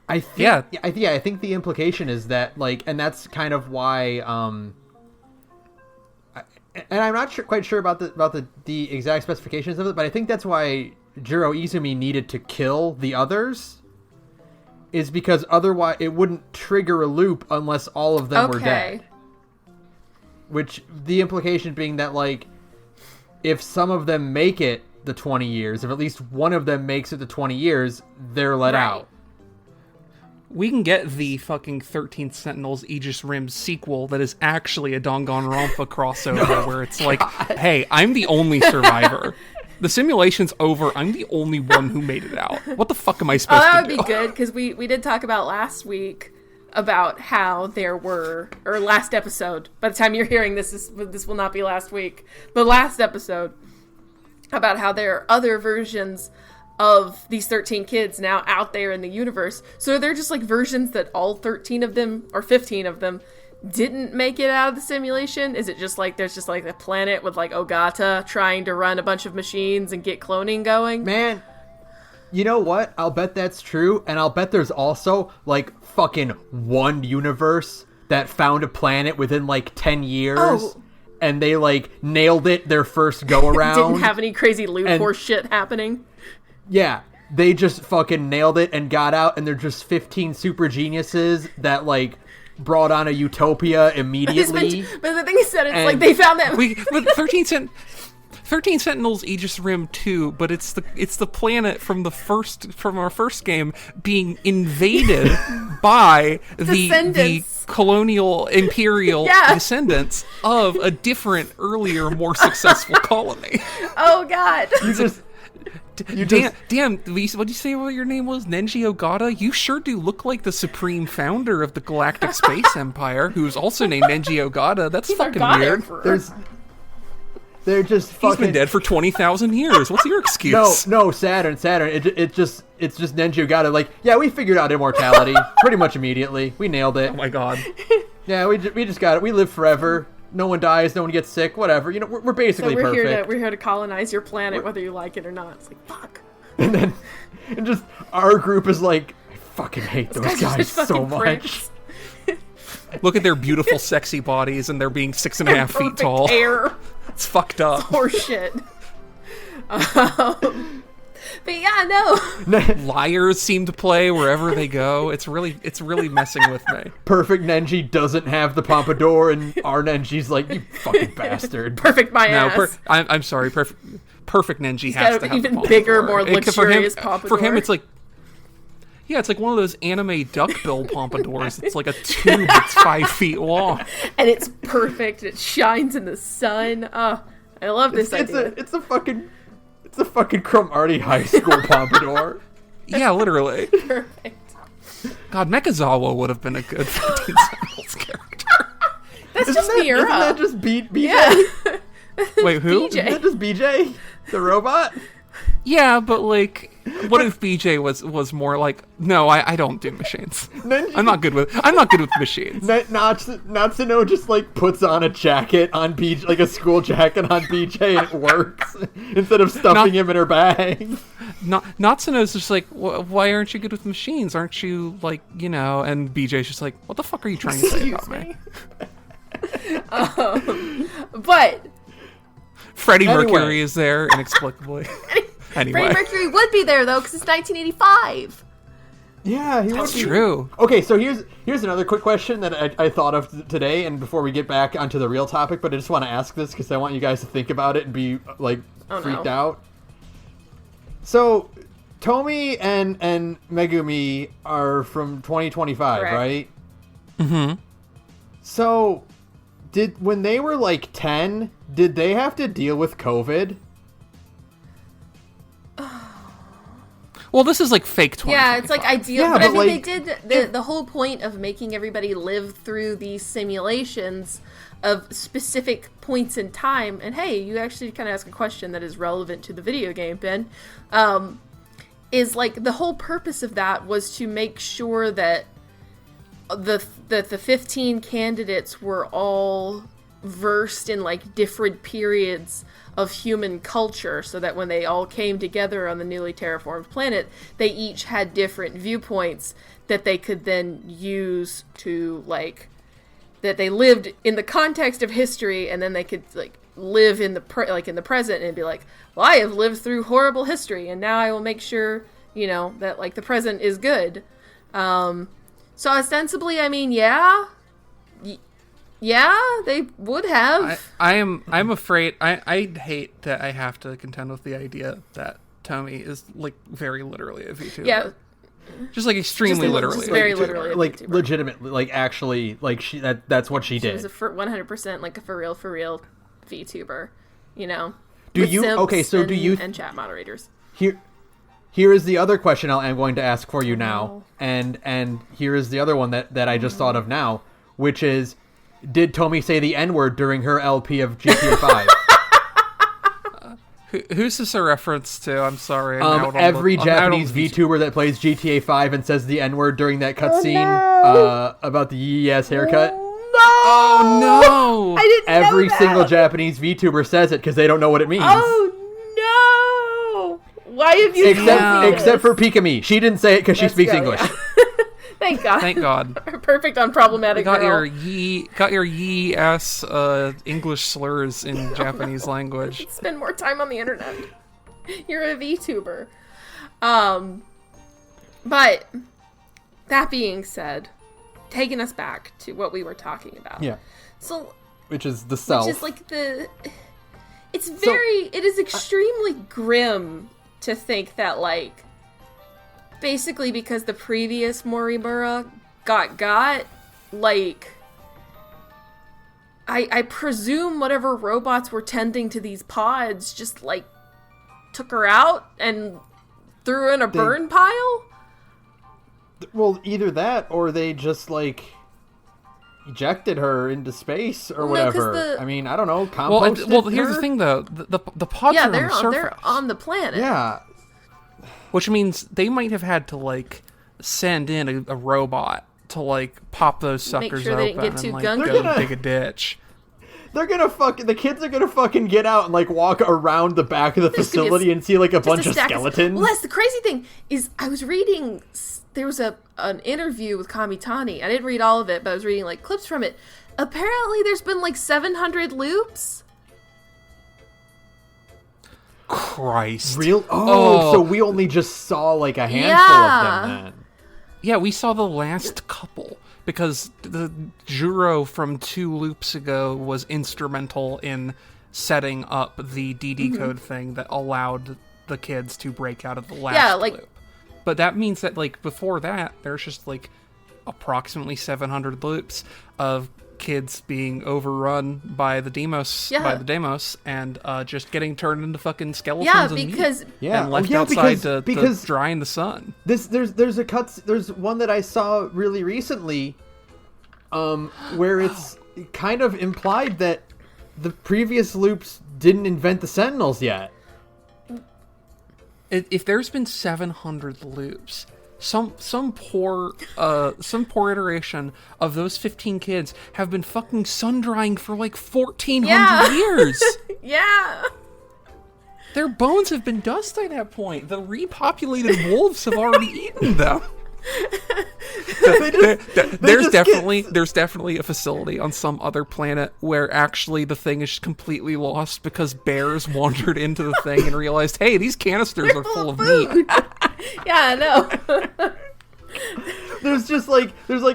I think the implication is that, like, and that's kind of why, and I'm not quite sure about the exact specifications of it, but I think that's why Jiro Izumi needed to kill the others, is because otherwise it wouldn't trigger a loop unless all of them were dead. Which, the implication being that, like, if some of them make it the 20 years, if at least one of them makes it the 20 years, they're let out. We can get the fucking 13th Sentinels Aegis Rim sequel that is actually a Danganronpa crossover where it's like, hey, I'm the only survivor. The simulation's over. I'm the only one who made it out. What the fuck am I supposed to do? That would be good, because we did talk about last week about how there were, or last episode, by the time you're hearing this will not be last week, but last episode, about how there are other versions of these 13 kids now out there in the universe. So they're just, like, versions that all 13 of them, or 15 of them, didn't make it out of the simulation? Is it just, like, there's just, like, a planet with, like, Ogata trying to run a bunch of machines and get cloning going? Man, you know what? I'll bet that's true, and I'll bet there's also, like, fucking one universe that found a planet within, like, 10 years, and they, like, nailed it their first go-around. Didn't have any crazy loot horse shit happening. Yeah, they just fucking nailed it and got out, and they're just 15 super geniuses that, like, brought on a utopia immediately. But the thing is that it's like they found that... But 13 Sentinels Aegis Rim 2, but it's the planet from our first game being invaded by the colonial imperial descendants of a different, earlier, more successful colony. Oh god. Damn, what did you say what your name was? Nenji Ogata? You sure do look like the supreme founder of the Galactic Space Empire, who's also named Nenji Ogata. That's fucking weird. They're just fucking... He's been dead for 20,000 years. What's your excuse? No, Saturn. It's just Nenji Ogata. Like, yeah, we figured out immortality pretty much immediately. We nailed it. Oh my god. Yeah, we just got it. We live forever. No one dies. No one gets sick. Whatever. You know, we're basically perfect. We're here to colonize your planet, whether you like it or not. It's like, fuck. And just our group is like, I fucking hate those guys so much. Look at their beautiful, sexy bodies, and they're being 6.5 feet tall. Hair. It's fucked up. It's horseshit. But yeah, no. Liars seem to play wherever they go. It's really messing with me. Perfect Nenji doesn't have the pompadour, and our Nenji's like, you fucking bastard. Perfect my ass. I'm sorry. Perfect Nenji has to have even bigger, more luxurious pompadour. For him, it's like, yeah, it's like one of those anime duckbill pompadours. It's like a tube that's 5 feet long. And it's perfect. It shines in the sun. Oh, I love this idea. It's a fucking Cromartie High School pompadour. Yeah, literally. Perfect. God, Mekazawa would have been a good 13 Sentinels character. That's just Miura. Isn't that just BJ? Yeah. Wait, who? BJ. Isn't that just BJ? The robot? Yeah, but like, what if BJ was more like, no, I don't do machines. I'm not good with machines. Natsuno just like puts on a jacket on BJ, like a school jacket on BJ, and it works instead of stuffing him in her bag. Natsuno's just like, why aren't you good with machines? Aren't you like, you know? And BJ's just like, what the fuck are you trying to say about me? But Freddie Mercury is there inexplicably. Anyway. Freddie Mercury would be there though, because it's 1985. Yeah, that's true. Okay, so here's another quick question that I thought of today, and before we get back onto the real topic, but I just want to ask this because I want you guys to think about it and be like freaked out. So, Tomi and Megumi are from 2025, correct, right? Mm-hmm. So, when they were like 10, did they have to deal with COVID? Well, this is like fake 2025. Yeah, it's like ideal. Yeah, but I but, mean, they did the whole point of making everybody live through these simulations of specific points in time. And hey, you actually kind of ask a question that is relevant to the video game, Ben. Is like the whole purpose of that was to make sure that the 15 candidates were all versed in like different periods of human culture, so that when they all came together on the newly terraformed planet, they each had different viewpoints that they could then use to like, that they lived in the context of history, and then they could like live in the in the present and be like, well, I have lived through horrible history, and now I will make sure, you know, that like the present is good. So ostensibly, I mean, yeah, they would have. I'm afraid. I hate that I have to contend with the idea that Tomi is like very literally a VTuber. Yeah, just like extremely literally. Just very literally, a like VTuber. legitimately, like actually, like that's what she did. She was 100% like a for real VTuber. You know. Do With you simps okay? So and, do you and chat moderators? Here is the other question I'm going to ask for you now, and here is the other one that I just thought of now, which is, did Tomi say the N-word during her LP of GTA 5? Who's this a reference to? I'm sorry. Every Japanese VTuber that plays GTA 5 and says the N-word during that cutscene about the yee-ass haircut. Oh no! I didn't know Every that. single Japanese VTuber says it because they don't know what it means. Oh no! Why have you except for Pikami. She didn't say it because she speaks English. Yeah. Thank God. Thank God. Perfect on problematic. Got your yee ass English slurs in Japanese language. Spend more time on the internet. You're a VTuber. But that being said, taking us back to what we were talking about. Yeah. So, which is the self. Which is like it is extremely grim to think that, like, basically because the previous Morimura got, like, I presume whatever robots were tending to these pods just, like, took her out and threw her in a burn pile? Well, either that or they just, like, ejected her into space or whatever. I mean, I don't know. Composted well, here's the thing, though. The pods are on the surface. They're on the planet. Yeah. Which means they might have had to, like, send in a robot to, like, pop those suckers open and, like, go dig a ditch. They're gonna the kids are gonna fucking get out and, like, walk around the back of the facility and see, like, a bunch of skeletons. Well, that's the crazy thing, is I was reading, there was an interview with Kamitani. I didn't read all of it, but I was reading, like, clips from it. Apparently there's been, like, 700 loops. Christ. Real? Oh, so we only just saw, like, a handful of them then. Yeah, we saw the last couple, because the Juro from 2 loops ago was instrumental in setting up the DD code thing that allowed the kids to break out of the last loop. But that means that, like, before that, there's just, like, approximately 700 loops of kids being overrun by the Demos, and just getting turned into fucking skeletons and left outside to dry in the sun. There's one that I saw really recently, where it's kind of implied that the previous loops didn't invent the Sentinels yet. If there's been 700 loops, some poor iteration of those 15 kids have been fucking sun drying for like 1,400 years. Yeah. Their bones have been dust by that point. The repopulated wolves have already eaten them. There's definitely a facility on some other planet where actually the thing is completely lost because bears wandered into the thing and realized, hey, these canisters are full of meat. Yeah, I know. There's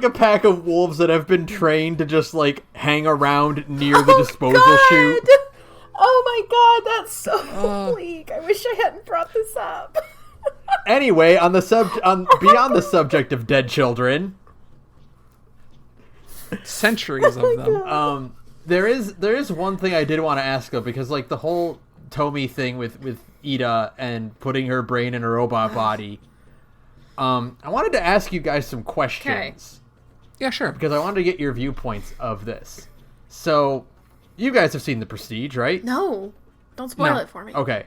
a pack of wolves that have been trained to just like hang around near the disposal chute. Oh my god, that's so bleak. I wish I hadn't brought this up. Anyway, beyond the subject of dead children, centuries of them. God. There is one thing I did want to ask though, because like the whole Tomi thing with Ida and putting her brain in a robot body. I wanted to ask you guys some questions. Okay. Yeah, sure. Because I wanted to get your viewpoints of this. So, you guys have seen The Prestige, right? No, don't spoil it for me. Okay,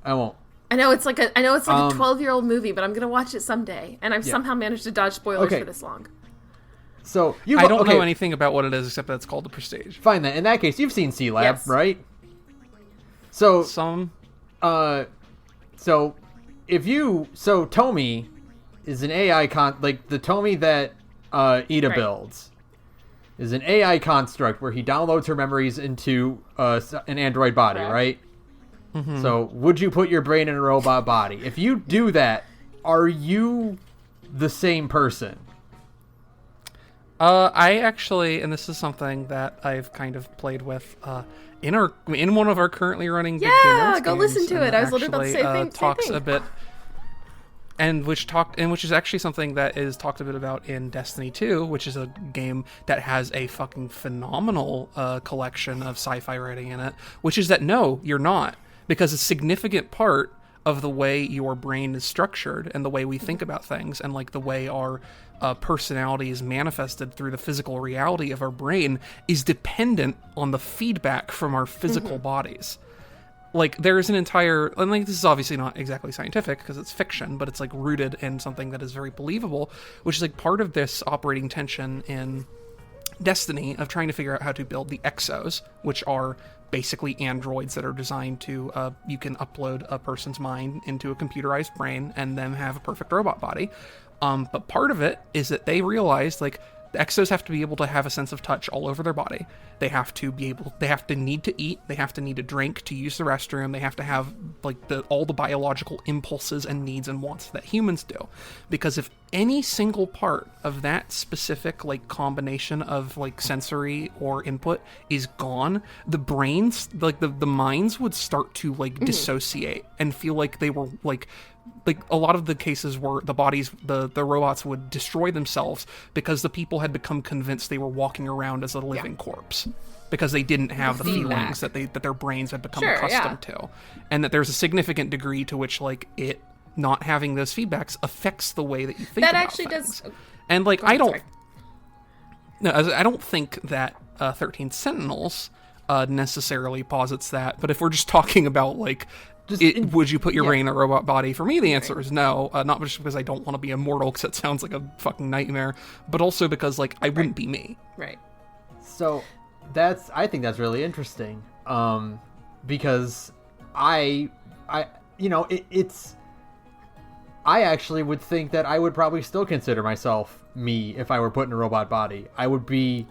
I won't. I know it's like a 12-year-old movie, but I'm gonna watch it someday, and I've somehow managed to dodge spoilers for this long. So I don't know anything about what it is except that it's called The Prestige. Fine then. In that case, you've seen C-Lab, right? So Tomi is an AI the Tomi that Ida builds is an AI construct where he downloads her memories into an android body, right? Mm-hmm. So would you put your brain in a robot body? If you do that, are you the same person? I actually, and this is something that I've kind of played with in one of our currently running Big Game Notes go games, listen to it. I was literally about to say same talks thing. a bit, which is actually something that is talked a bit about in Destiny 2, which is a game that has a fucking phenomenal collection of sci-fi writing in it. Which is that no, you're not, because a significant part of the way your brain is structured and the way we think about things and like the way our personality is manifested through the physical reality of our brain is dependent on the feedback from our physical bodies. Like there's an entire, and like this is obviously not exactly scientific because it's fiction, but it's like rooted in something that is very believable, which is like part of this operating tension in Destiny of trying to figure out how to build the exos, which are basically androids that are designed to, you can upload a person's mind into a computerized brain and then have a perfect robot body. But part of it is that they realized, like, the exos have to be able to have a sense of touch all over their body. They have to need to eat, they have to need to drink, to use the restroom, they have to have, like, all the biological impulses and needs and wants that humans do. Because if any single part of that specific, like, combination of, like, sensory or input is gone, the brains, like, the minds would start to, like, dissociate and feel like they were, like a lot of the cases were the bodies, the robots would destroy themselves because the people had become convinced they were walking around as a living corpse because they didn't have the feelings that their brains had become accustomed to, and that there's a significant degree to which like it not having those feedbacks affects the way that you think. That about actually things. Does. And like I don't think that 13 Sentinels necessarily posits that, but if we're just talking about like. Would you put your brain in a robot body? For me, the answer is no. Not just because I don't want to be immortal, because it sounds like a fucking nightmare, but also because, like, I wouldn't be me. Right. So, I think that's really interesting. Because I actually would think that I would probably still consider myself me if I were put in a robot body. I would be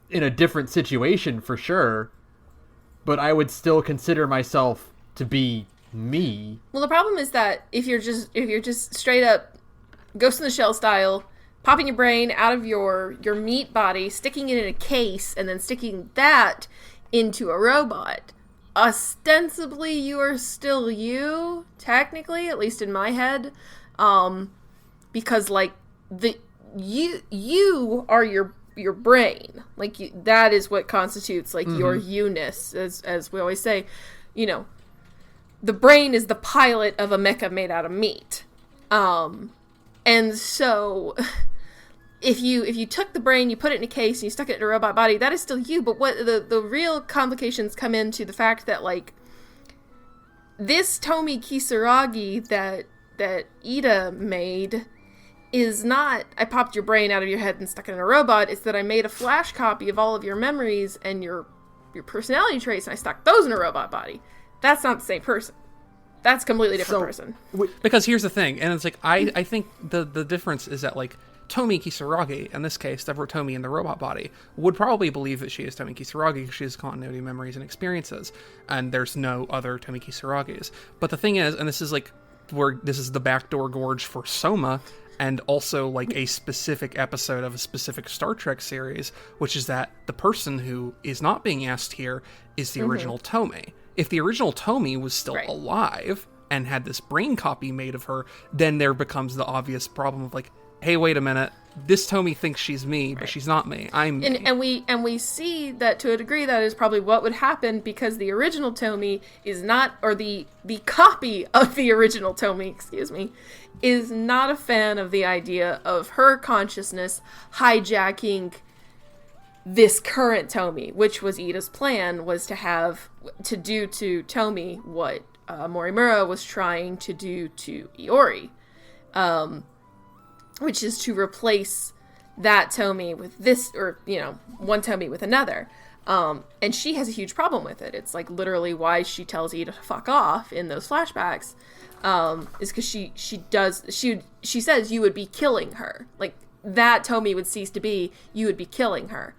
in a different situation for sure. But I would still consider myself to be me. Well, the problem is that if you're just straight up Ghost in the Shell style, popping your brain out of your meat body, sticking it in a case, and then sticking that into a robot, ostensibly you are still you, technically, at least in my head, because like you are your brain, like that is what constitutes like your you-ness, as we always say. You know, the brain is the pilot of a mecha made out of meat, and so if you took the brain, you put it in a case, and you stuck it in a robot body, that is still you. But what the real complications come into the fact that like this Tomi Kisaragi that Ida made is not, I popped your brain out of your head and stuck it in a robot. It's that I made a flash copy of all of your memories and your personality traits, and I stuck those in a robot body. That's not the same person. That's a completely different person. Because here's the thing, and it's like, I think the difference is that, like, Tomi Kisaragi, in this case, that wrote Tomi in the robot body, would probably believe that she is Tomi Kisaragi because she has continuity memories and experiences, and there's no other Tomi Kisaragis. But the thing is, and this is, like, this is the backdoor gorge for Soma, and also like a specific episode of a specific Star Trek series, which is that the person who is not being asked here is the original Tomei. If the original Tomei was still alive and had this brain copy made of her, then there becomes the obvious problem of like, hey, wait a minute, this Tomei thinks she's me, but she's not me. I'm me. And we see that to a degree that is probably what would happen, because the original Tomei is not, or the copy of the original Tomei, is not a fan of the idea of her consciousness hijacking this current Tomei, which was Ida's plan, was to do to Tomei what Morimura was trying to do to Iori. Which is to replace that Tomei with this, or, one Tomei with another. And she has a huge problem with it. It's like literally why she tells Ida to fuck off in those flashbacks, is because she says you would be killing her. Like, that Tomei would cease to be, you would be killing her.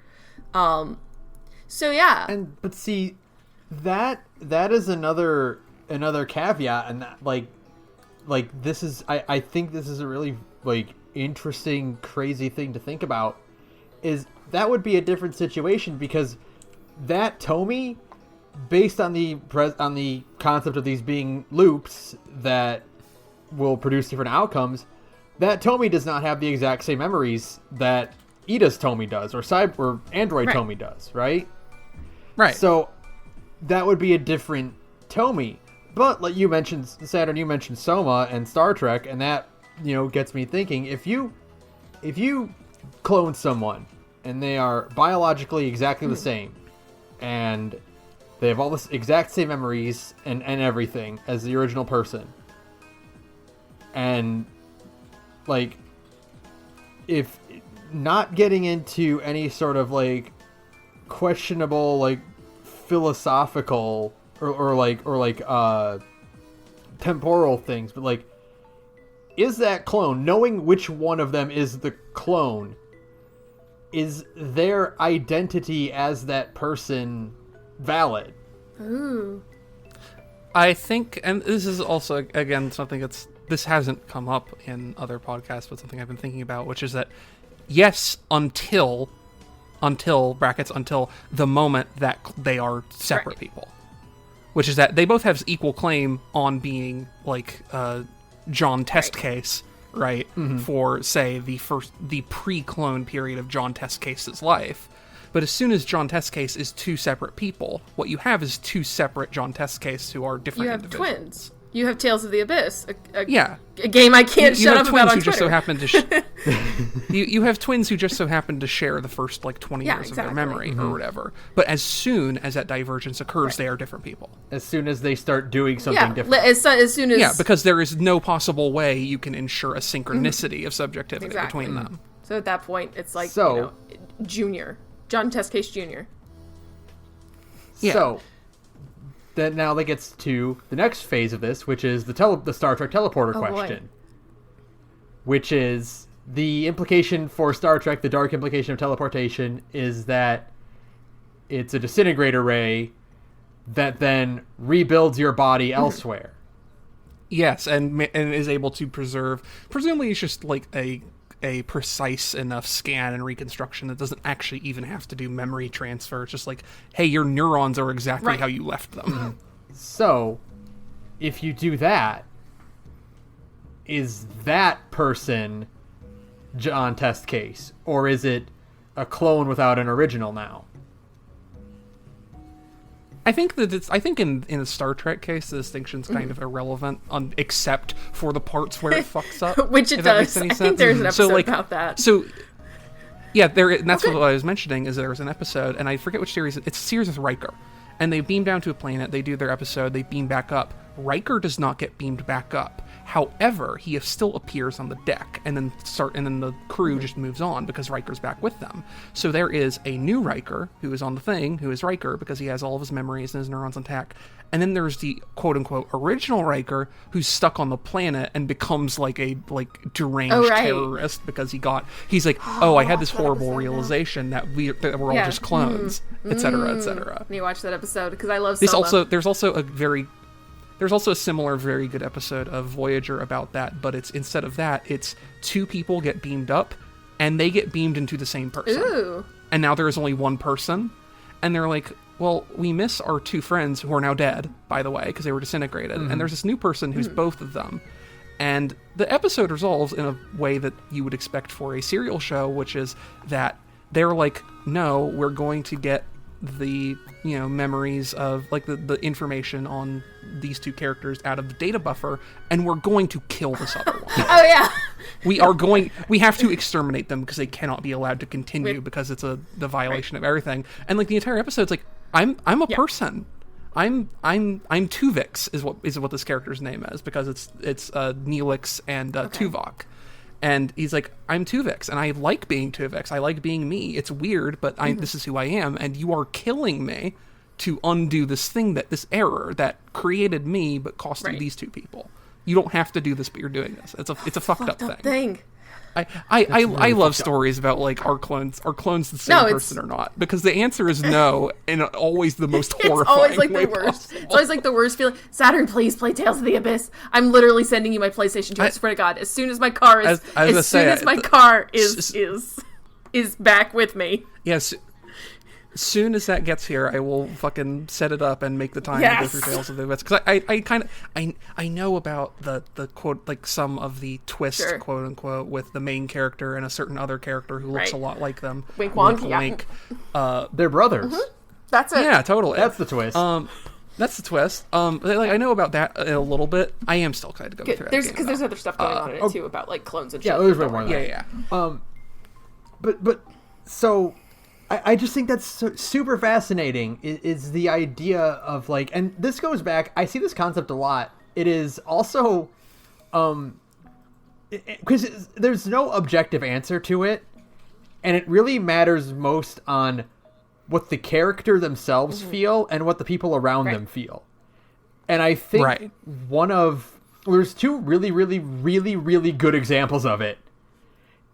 So yeah. But see, that is another caveat, and that, like this is, I think this is a really, like, interesting, crazy thing to think about, is that would be a different situation, because that Tomei, based on the concept of these being loops that will produce different outcomes, that Tomei does not have the exact same memories that Ida's Tomei does, or Android Tomei does, right? Right. So that would be a different Tomei. But like you mentioned, Saturn, you mentioned Soma and Star Trek, and that, gets me thinking, if you clone someone and they are biologically exactly the same, and they have all the exact same memories and everything as the original person, and like, if not getting into any sort of like questionable, like, philosophical or temporal things, but like, is that clone, knowing which one of them is the clone, is their identity as that person valid? Ooh. I think, and this is also, again, something this hasn't come up in other podcasts, but something I've been thinking about, which is that, yes, until the moment that they are separate people. Which is that they both have equal claim on being, like, John Test Case, right? Mm-hmm. For, say, the pre-clone period of John Test Case's life. But as soon as John Test Case is two separate people, what you have is two separate John Test Case who are different individuals. You have twins. You have Tales of the Abyss, a game I can't shut up about on Twitter. Just so happen to you have twins who just so happen to share the first, like, 20 years of their memory or whatever. But as soon as that divergence occurs, they are different people. As soon as they start doing something different. As soon as... Yeah, because there is no possible way you can ensure a synchronicity of subjectivity between them. So at that point, it's like, Junior. John Test Case Jr. Yeah. So... Then now that gets to the next phase of this, which is the Star Trek teleporter question. Boy. Which is the implication for Star Trek, the dark implication of teleportation, is that it's a disintegrator ray that then rebuilds your body elsewhere. Yes, and is able to preserve... Presumably it's just like a precise enough scan and reconstruction that doesn't actually even have to do memory transfer. It's just like, hey, your neurons are exactly how you left them. So, if you do that, is that person John Test Case? Or is it a clone without an original now? I think in a Star Trek case, the distinction's kind of irrelevant, except for the parts where it fucks up. Which it does. I think there's an episode about that. So, yeah, and that's what I was mentioning, is there was an episode, and I forget which series, it's a series with Riker. And they beam down to a planet, they do their episode, they beam back up. Riker does not get beamed back up. However, he still appears on the deck, and then the crew just moves on because Riker's back with them. So there is a new Riker who is on the thing, who is Riker because he has all of his memories and his neurons intact. And then there's the quote-unquote original Riker who's stuck on the planet and becomes like a deranged terrorist because he's like, I had this horrible realization that we're all just clones, etc., etc. You watch that episode because I love Soma. There's also a very... There's also a similar very good episode of Voyager about that, but it's instead of that, it's two people get beamed up, and they get beamed into the same person. Ooh. And now there is only one person, and they're like, well, we miss our two friends who are now dead, by the way, because they were disintegrated. Mm-hmm. And there's this new person who's both of them. And the episode resolves in a way that you would expect for a serial show, which is that they're like, no, we're going to get the, memories of, like, the information on these two characters out of the data buffer, and we're going to kill this other one. Oh, yeah. We have to exterminate them because they cannot be allowed to continue because it's the violation of everything. And, like, the entire episode's like, I'm a person. I'm Tuvix is what this character's name is, because it's Neelix and Tuvok. And he's like, I'm Tuvix, and I like being Tuvix. I like being me. It's weird, but this is who I am, and you are killing me to undo this error that created me but costed these two people. You don't have to do this, but you're doing this. It's a fucked up thing. I love stories about, like, are clones the same person or not? Because the answer is no, and always the most horrifying. It's always like the worst. Possible. It's always like the worst feeling. Saturn, please play Tales of the Abyss. I'm literally sending you my PlayStation 2. I swear to God, as soon as my car is is back with me. Yes. As soon as that gets here, I will fucking set it up and make the time to go through Tales of the Abyss. Because I know about the quote, like, some of the twist, quote unquote, with the main character and a certain other character who looks a lot like them. Wink wonk, wink. They're brothers. Mm-hmm. That's it. Yeah, totally. That's the twist. That's the twist. Like, I know about that a little bit. I am still excited to go through that. Because there's other stuff going on in it too, about, like, clones and shit. Yeah, there's way more than that. Yeah. But so I just think that's super fascinating, is the idea of, like, and this goes back, I see this concept a lot. It is also, because there's no objective answer to it, and it really matters most on what the character themselves feel and what the people around them feel. And I think there's two really, really, really, really good examples of it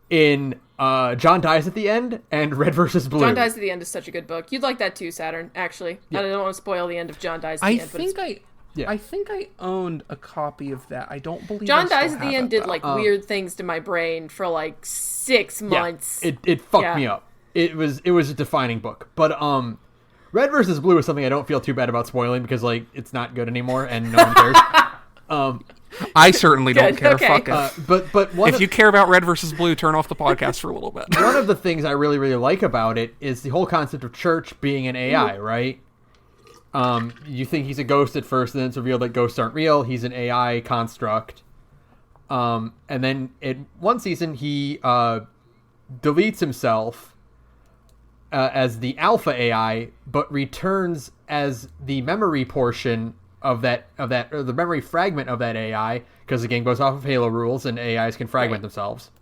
in John Dies at the End and Red vs. Blue. John Dies at the End is such a good book. You'd like that too, Saturn, actually. Yeah. I don't want to spoil the end of John Dies at the End. I think I owned a copy of that. I don't believe John Dies at the End did, like, weird things to my brain for, like, 6 months. It fucked me up. It was a defining book. But Red vs. Blue is something I don't feel too bad about spoiling, because, like, it's not good anymore and no one cares. I certainly don't care. Okay. Fuck it. But if you care about Red versus Blue, turn off the podcast for a little bit. One of the things I really, really like about it is the whole concept of Church being an AI, right? You think he's a ghost at first, and then it's revealed that ghosts aren't real. He's an AI construct. And then in one season, he deletes himself as the alpha AI, but returns as the memory portion of that or the memory fragment of that AI, because the game goes off of Halo rules and AIs can fragment themselves.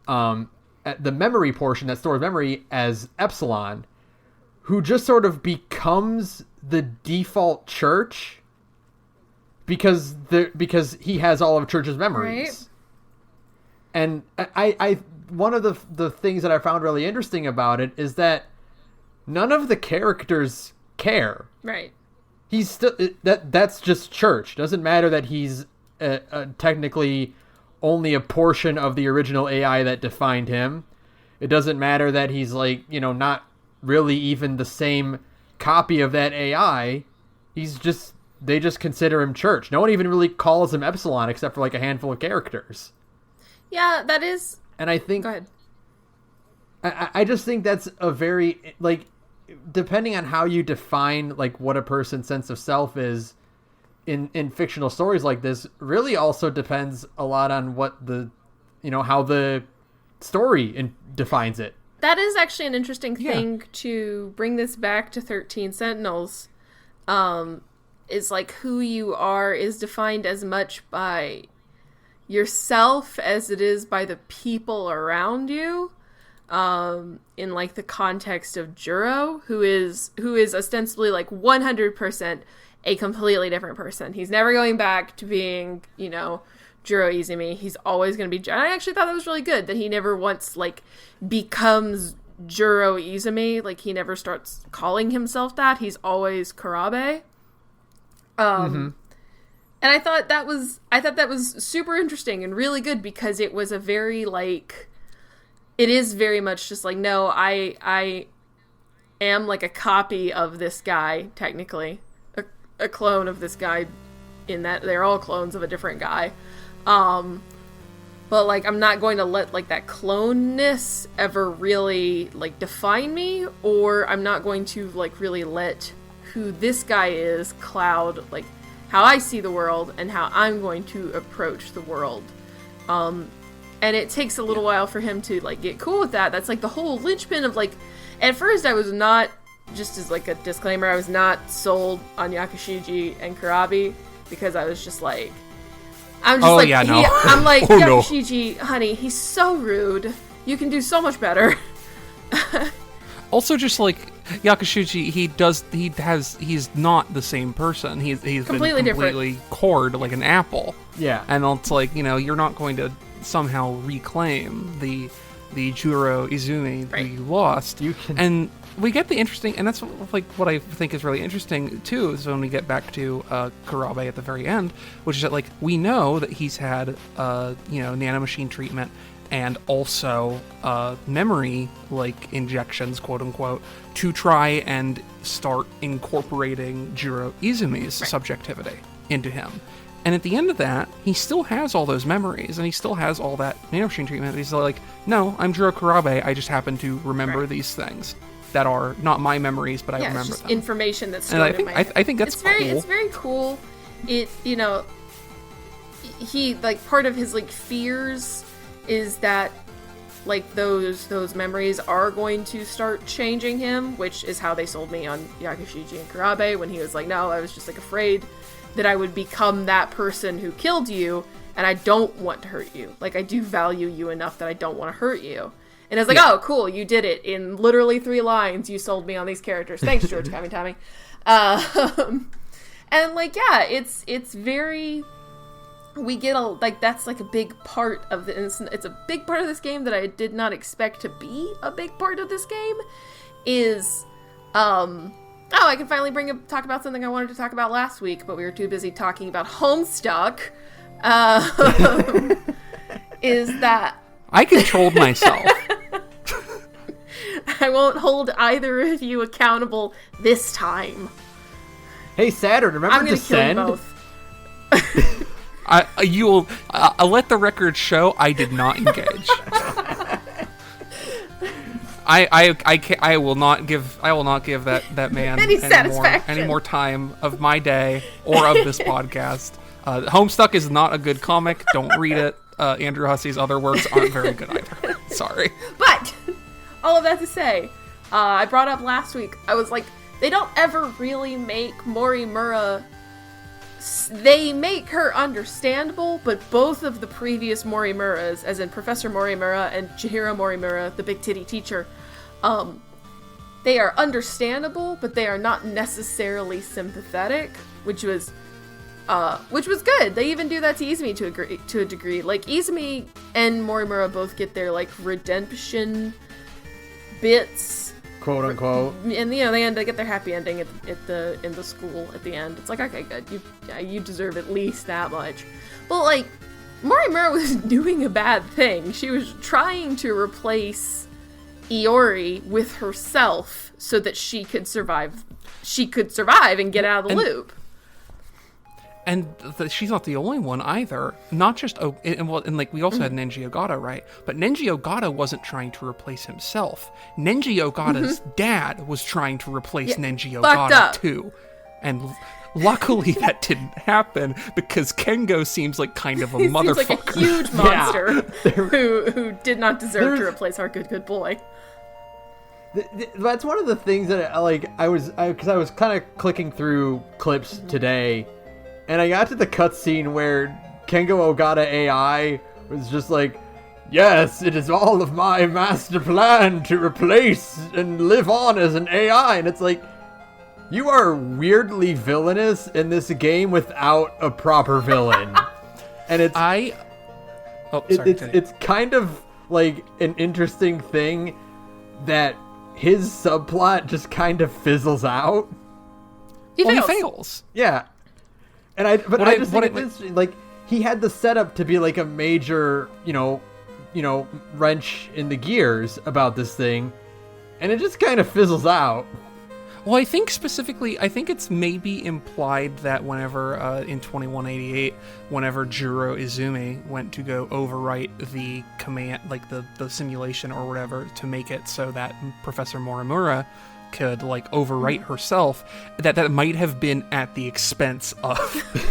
At the memory portion that stores memory as Epsilon, who just sort of becomes the default Church because he has all of Church's memories. Right. And I one of the things that I found really interesting about it is that none of the characters care. Right. He's still that's just Church. Doesn't matter that he's technically only a portion of the original AI that defined him. It doesn't matter that he's, like, not really even the same copy of that AI. They just consider him Church. No one even really calls him Epsilon except for, like, a handful of characters. Yeah, that is. And I think. Go ahead. I just think that's a very, like, depending on how you define, like, what a person's sense of self is in fictional stories like this, really also depends a lot on what how the story defines it. That is actually an interesting thing to bring this back to 13 Sentinels. Is, like, who you are is defined as much by yourself as it is by the people around you. In, like, the context of Juro, who is ostensibly, like, 100% a completely different person. He's never going back to being, Juro Izumi. He's always going to be. I actually thought that was really good that he never once, like, becomes Juro Izumi. Like, he never starts calling himself that. He's always Karabe. And I thought that was super interesting and really good because it was a very, like, it is very much just like, no, I am like a copy of this guy, technically. A clone of this guy, in that they're all clones of a different guy. But, like, I'm not going to let, like, that cloneness ever really, like, define me, or I'm not going to, like, really let who this guy is cloud, like, how I see the world and how I'm going to approach the world. And it takes a little while for him to, like, get cool with that. That's, like, the whole linchpin of, like, at first I was not, just as, like, a disclaimer, I was not sold on Yakushiji and Kurabi, because I was just like, I'm like, Yakushiji, honey, he's so rude. You can do so much better. Also, just like Yakushiji, he's not the same person. He's completely been completely cored like an apple. Yeah. And it's like, you're not going to somehow reclaim the Juro Izumi that you lost. You can. And we get the interesting, and that's like what I think is really interesting too, is when we get back to Kurabe at the very end, which is that, like, we know that he's had nanomachine treatment and also memory, like, injections, quote unquote, to try and start incorporating Juro Izumi's subjectivity into him. And at the end of that, he still has all those memories, and he still has all that nanomachine treatment. He's like, no, I'm Juro Kurabe, I just happen to remember these things that are not my memories, but I remember it's just them. Information that's stored in my head. I think that's cool. It's very cool. It, he, like, part of his, like, fears is that, like, those memories are going to start changing him, which is how they sold me on Yakushiji and Kurabe, when he was like, no, I was just, like, afraid that I would become that person who killed you, and I don't want to hurt you. Like, I do value you enough that I don't want to hurt you. And I was like, oh, cool, you did it. In literally 3 lines, you sold me on these characters. Thanks, George Kamitami. And, like, yeah, it's very... We get that's, like, a big part of it's a big part of this game that I did not expect to be a big part of this game, is, I can finally talk about something I wanted to talk about last week, but we were too busy talking about Homestuck, is that... I controlled myself. I won't hold either of you accountable this time. Hey, Saturn, remember to send? I'm gonna kill you both. I'll let the record show I did not engage. I will not give that man any more time of my day or of this podcast. Homestuck is not a good comic. Don't read it. Andrew Hussey's other works aren't very good either. Sorry. But all of that to say, I brought up last week, I was like, they don't ever really make Morimura... They make her understandable, but both of the previous Morimuras, as in Professor Morimura and Chihiro Morimura, the big titty teacher, they are understandable, but they are not necessarily sympathetic, which was good. They even do that to Izumi to a degree. Like, Izumi and Morimura both get their, like, redemption bits, quote unquote, and they get their happy ending in the school at the end. It's like, okay, good, you deserve at least that much. But, like, Morimura was doing a bad thing. She was trying to replace Iori with herself so that she could survive and get out of the loop. And she's not the only one either. Not just like, we also had Nenji Ogata, right? But Nenji Ogata wasn't trying to replace himself. Nenji Ogata's dad was trying to replace Nenji Ogata too, and luckily that didn't happen because Kengo seems like kind of a motherfucker. Seems like a huge monster who did not deserve to replace our good boy. That's one of the things that I was kind of clicking through clips today. And I got to the cutscene where Kengo Ogata AI was just like, yes, it is all of my master plan to replace and live on as an AI. And it's like, you are weirdly villainous in this game without a proper villain. And it's kind of like an interesting thing that his subplot just kind of fizzles out. He fails. Yeah. And I just think it is like he had the setup to be like a major, wrench in the gears about this thing, and it just kind of fizzles out. Well, I think it's maybe implied that whenever, in 2188, whenever Juro Izumi went to go overwrite the command, like the simulation or whatever, to make it so that Professor Morimura could, overwrite herself, that might have been at the expense of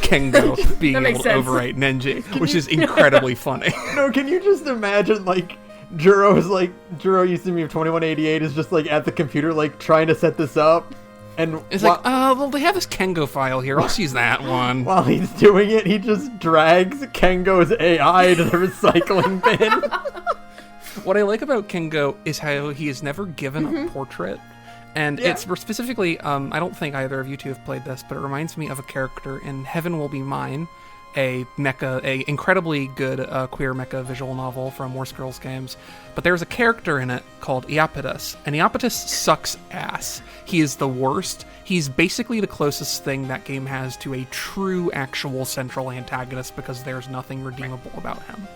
Kengo being able to overwrite Nenji, which is incredibly funny. No, can you just imagine, Juro Izumi of 2188 is just at the computer trying to set this up, and it's well, they have this Kengo file here, I'll use that one. While he's doing it, he just drags Kengo's AI to the recycling bin. What I like about Kengo is how he is never given a portrait, and it's specifically, I don't think either of you two have played this, but it reminds me of a character in Heaven Will Be Mine, a incredibly good queer mecha visual novel from War Scrolls games. But there's a character in it called Iapetus, and Iapetus sucks ass. He is the worst. He's basically the closest thing that game has to a true, actual central antagonist because there's nothing redeemable about him.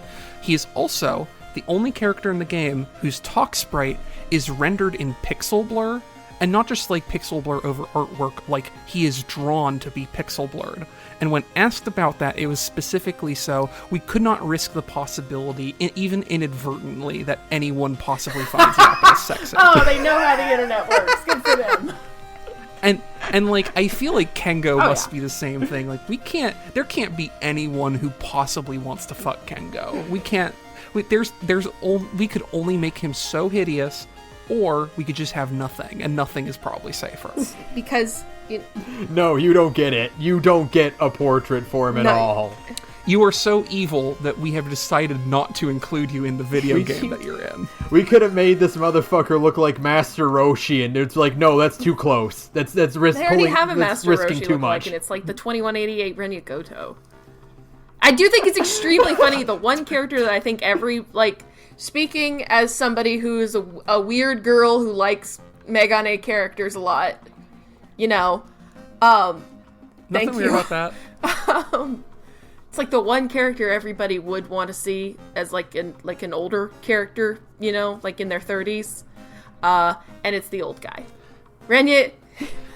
He is also the only character in the game whose talk sprite is rendered in pixel blur, and not just pixel blur over artwork, he is drawn to be pixel blurred. And when asked about that, it was specifically so we could not risk the possibility, even inadvertently, that anyone possibly finds Iapetus sexy. Oh, they know how the internet works. Good for them. And I feel like Kengo must be the same thing. There can't be anyone who possibly wants to fuck Kengo. We could only make him so hideous, or we could just have nothing, and nothing is probably safer. Because... No, you don't get it. You don't get a portrait for him at all. You are so evil that we have decided not to include you in the video game that you're in. We could have made this motherfucker look like Master Roshi, and it's no, that's too close. That's risk. They already have a Master risking Roshi too look much. and it's the 2188 Renya Goto. I do think it's extremely funny. The one character that I think speaking as somebody who's a weird girl who likes Megane characters a lot, Nothing weird about that. It's the one character everybody would want to see as an older character, in their 30s, and it's the old guy. Renya.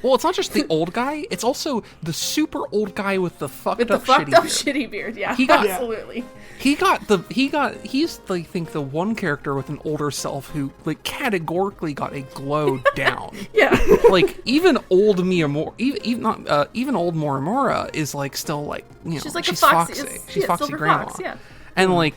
Well, it's not just the old guy; it's also the super old guy with the fucked up shitty beard. Yeah, absolutely. He's I think the one character with an older self who categorically got a glow down. Yeah. Even old Miyamura, even old Morimura is still she's foxy. She's foxy grandma. Fox, yeah. And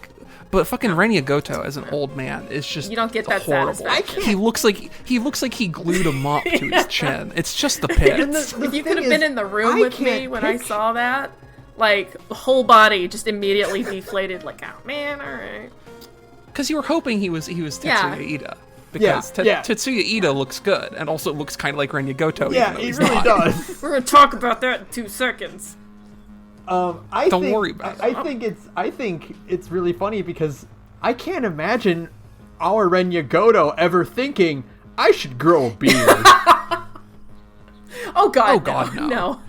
but fucking Renya Goto as an old man is just you don't get that horrible. satisfaction. He looks like he glued a mop to his chin. It's just the pits. If you could have been in the room with me when I saw that, the whole body just immediately deflated. Oh man, all right. Because you were hoping he was Tetsuya Ida. Because Tetsuya Ida looks good, and also looks kind of like Renya Goto. Yeah, he really does. We're gonna talk about that in 2 seconds. Don't worry about it. I think it's really funny because I can't imagine our Renya Goto ever thinking I should grow a beard. Oh God, no.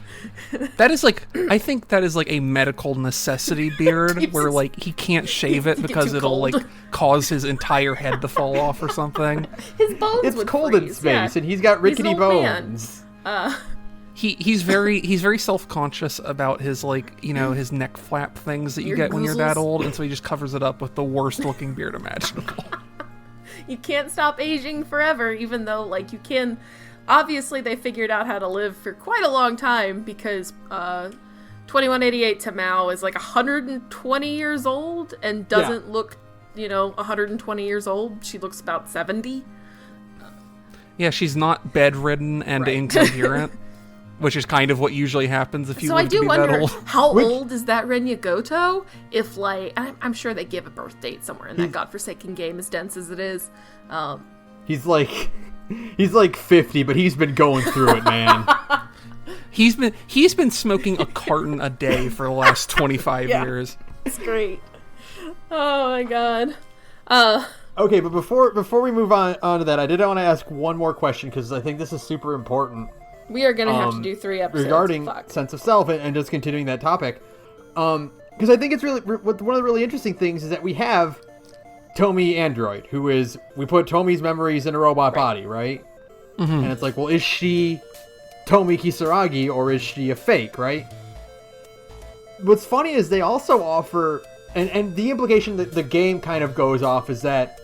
That is I think that is a medical necessity beard where he can't shave it because it'll cause his entire head to fall off or something. His bones It's would cold freeze, in space and he's got rickety bones. He's very self-conscious about his his neck flap things that you get when you're that old, and so he just covers it up with the worst looking beard imaginable. You can't stop aging forever, even though you can. Obviously, they figured out how to live for quite a long time because 2188 Tamao is 120 years old and doesn't look 120 years old. She looks about 70. Yeah, she's not bedridden and incoherent. Which is kind of what usually happens if you live to be that old. So I do wonder, how old is that Renya Goto? If, I'm sure they give a birth date somewhere in that godforsaken game, as dense as it is. He's 50, but he's been going through it, man. He's been smoking a carton a day for the last 25 years. It's great. Oh my god. Okay, but before we move on to that, I did want to ask one more question because I think this is super important. We are going to have to do 3 episodes. Regarding sense of self and just continuing that topic. Because I think it's really... One of the really interesting things is that we have Tomi Android, who is... We put Tomi's memories in a robot body, right? Mm-hmm. And it's like, well, is she Tomi Kisaragi or is she a fake, right? What's funny is they also offer... And the implication that the game kind of goes off is that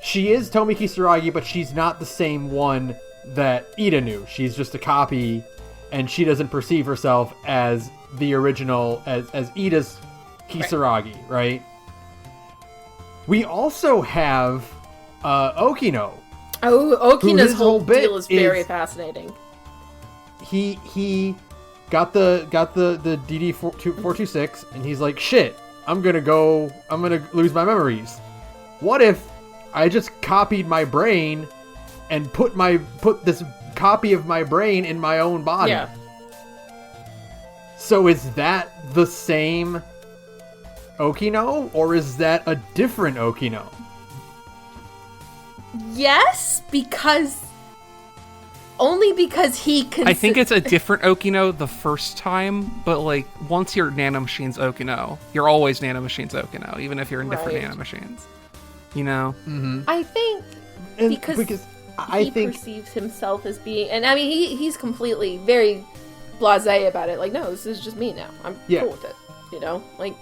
she is Tomi Kisaragi, but she's not the same one that Ida knew. She's just a copy, and she doesn't perceive herself as the original, as Ida's Kisaragi, right? We also have Okino. Oh, Okino's whole deal is very fascinating. He got the DD426, and he's like, shit, I'm gonna lose my memories. What if I just copied my brain and put this copy of my brain in my own body? Yeah. So is that the same Okino, or is that a different Okino? Yes, only because he can. I think it's a different Okino the first time, but like once you're Nanomachines Okino, you're always Nanomachines Okino, even if you're in different Nanomachines. You know? Mm-hmm. I think because he perceives himself as being, and I mean he's completely very blasé about it. Like, no, this is just me now. I'm cool with it. You know, like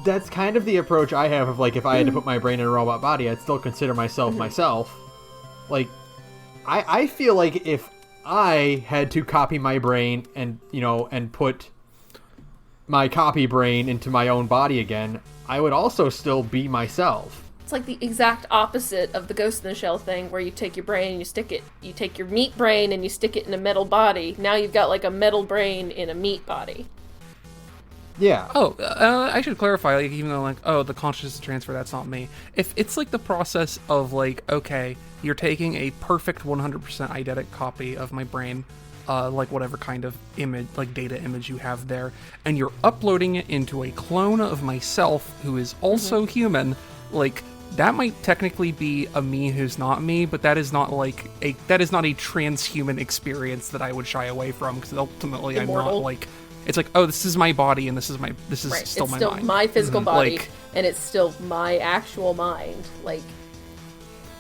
that's kind of the approach I have of like, if I had to put my brain in a robot body, I'd still consider myself myself. Like, I feel like if I had to copy my brain and put my copy brain into my own body again, I would also still be myself. It's like the exact opposite of the Ghost in the Shell thing, where you take your brain and you take your meat brain and you stick it in a metal body. Now you've got like a metal brain in a meat body. Yeah. Oh, I should clarify, like, even though, like, the consciousness transfer, that's not me. If it's, like, the process of, like, okay, you're taking a perfect 100% eidetic copy of my brain, like, whatever kind of image, like, data image you have there, and you're uploading it into a clone of myself who is also human, like, that might technically be a me who's not me, but that is not, like, a transhuman experience that I would shy away from, because ultimately Immortal. I'm not, like... It's like, oh, this is my body, and this is still my mind. It's still my physical body, and it's still my actual mind. Like,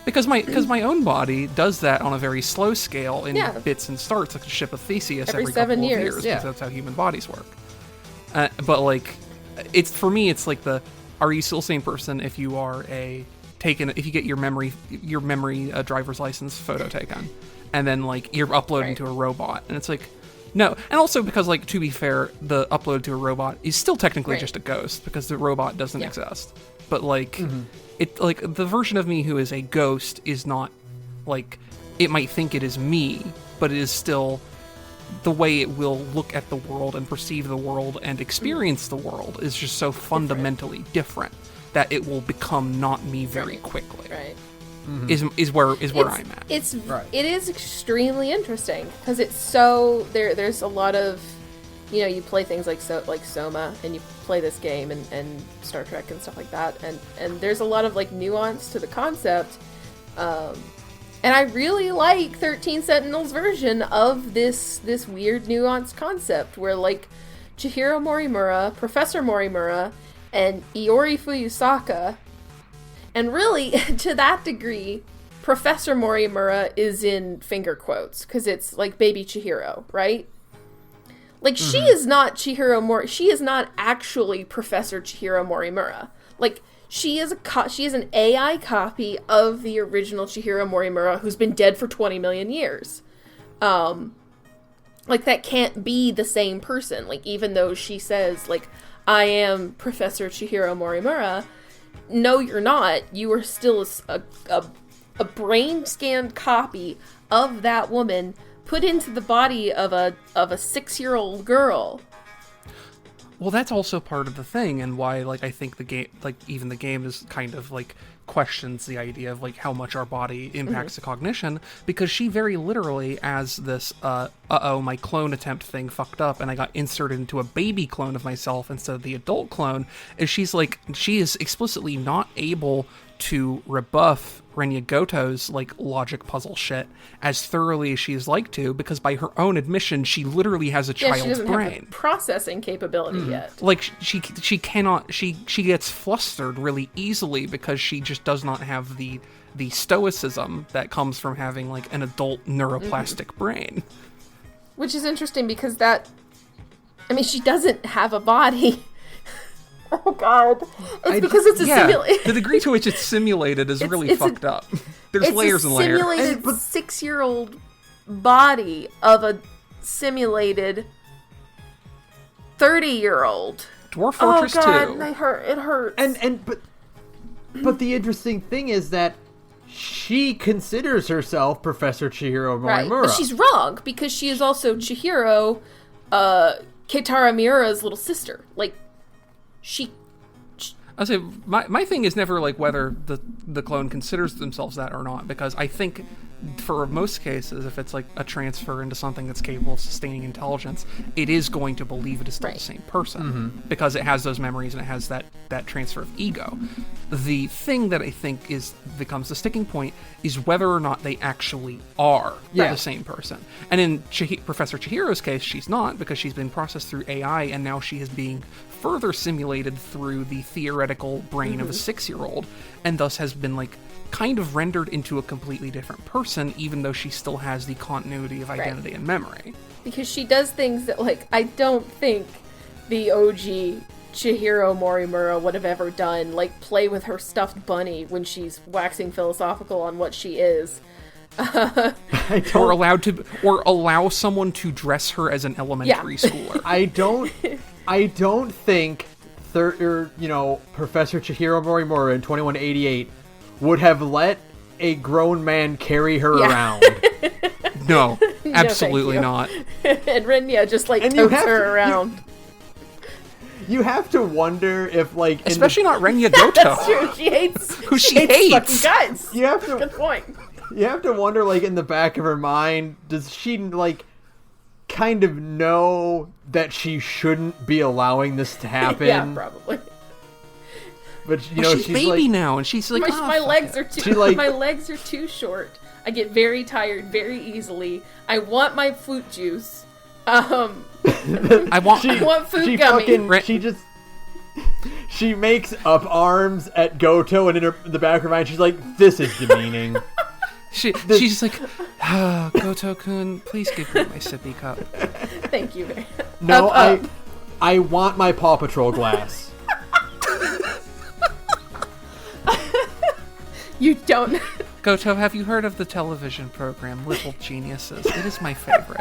because my own body does that on a very slow scale in bits and starts, like a ship of Theseus every 7 couple years. Of years, because that's how human bodies work. But like, it's for me, it's like are you still the same person if you are if you get your memory driver's license photo taken, and then like you're uploading to a robot, and it's like. No, and also because, like, to be fair, the upload to a robot is still technically just a ghost, because the robot doesn't exist. But, like, it, like, the version of me who is a ghost is not, like, it might think it is me, but it is still the way it will look at the world and perceive the world and experience the world is just so fundamentally different that it will become not me very quickly. Right. Is where I'm at. It is extremely interesting because it's so there's a lot of, you play things like Soma, and you play this game and Star Trek and stuff like that, and there's a lot of like nuance to the concept, and I really like 13 Sentinels' version of this weird nuanced concept where like Chihiro Morimura, Professor Morimura, and Iori Fuyusaka. And really, to that degree, Professor Morimura is in finger quotes, because it's like baby Chihiro, right? Like, she is not she is not actually Professor Chihiro Morimura. Like, she is an AI copy of the original Chihiro Morimura, who's been dead for 20 million years. Like, that can't be the same person. Like, even though she says, like, I am Professor Chihiro Morimura, no, you're not. You are still a brain-scanned copy of that woman put into the body of a 6-year-old girl. Well, that's also part of the thing, and why, like, I think the game, like, even the game is kind of, like, questions the idea of, like, how much our body impacts the cognition, because she very literally, as this, my clone attempt thing fucked up, and I got inserted into a baby clone of myself instead of the adult clone, is she is explicitly not able to rebuff Renya Goto's like logic puzzle shit as thoroughly as she's like to, because by her own admission, she literally has a child's she doesn't brain. have the processing capability yet. Like she cannot, she gets flustered really easily because she just does not have the stoicism that comes from having like an adult neuroplastic brain. Which is interesting because she doesn't have a body. Oh god. It's because it's a simulation. The degree to which it's simulated is really fucked up. There's layers and layers. It's a simulated 6-year-old body of a simulated 30-year-old. Dwarf Fortress 2. Oh god, it hurts. But the interesting thing is that she considers herself Professor Chihiro Morimura. Right, but she's wrong because she is also Chihiro, Keitaro Miura's little sister. Like, I'll say my thing is never like whether the clone considers themselves that or not, because I think for most cases, if it's like a transfer into something that's capable of sustaining intelligence, it is going to believe it is still the same person because it has those memories and it has that transfer of ego. The thing that I think becomes the sticking point is whether or not they actually are the same person. And in Professor Chihiro's case, she's not, because she's been processed through AI and now she is being further simulated through the theoretical brain of a 6-year-old, and thus has been like kind of rendered into a completely different person, even though she still has the continuity of identity and memory. Because she does things that, like, I don't think the OG Chihiro Morimura would have ever done, like play with her stuffed bunny when she's waxing philosophical on what she is. Or allow someone to dress her as an elementary schooler. I don't think Professor Chihiro Morimura in 2188 would have let a grown man carry her around. No, absolutely not. And Renya just like totes her around. You have to wonder if, like, especially not Renya Goto. That's true. She hates who she hates. Fucking guys. You have to. Good point. You have to wonder, like, in the back of her mind, does she like kind of know that she shouldn't be allowing this to happen? Yeah, probably. But she's baby like, now, and she's like, my legs are too. My legs are too short. I get very tired very easily. I want my fruit juice. I want food gummy. She makes up arms at Goto, and in the back of her mind, she's like, "This is demeaning." She's like, Goto-kun, please give me my sippy cup. Thank you. No, I want my Paw Patrol glass. You don't. Goto, have you heard of the television program Little Geniuses? It is my favorite.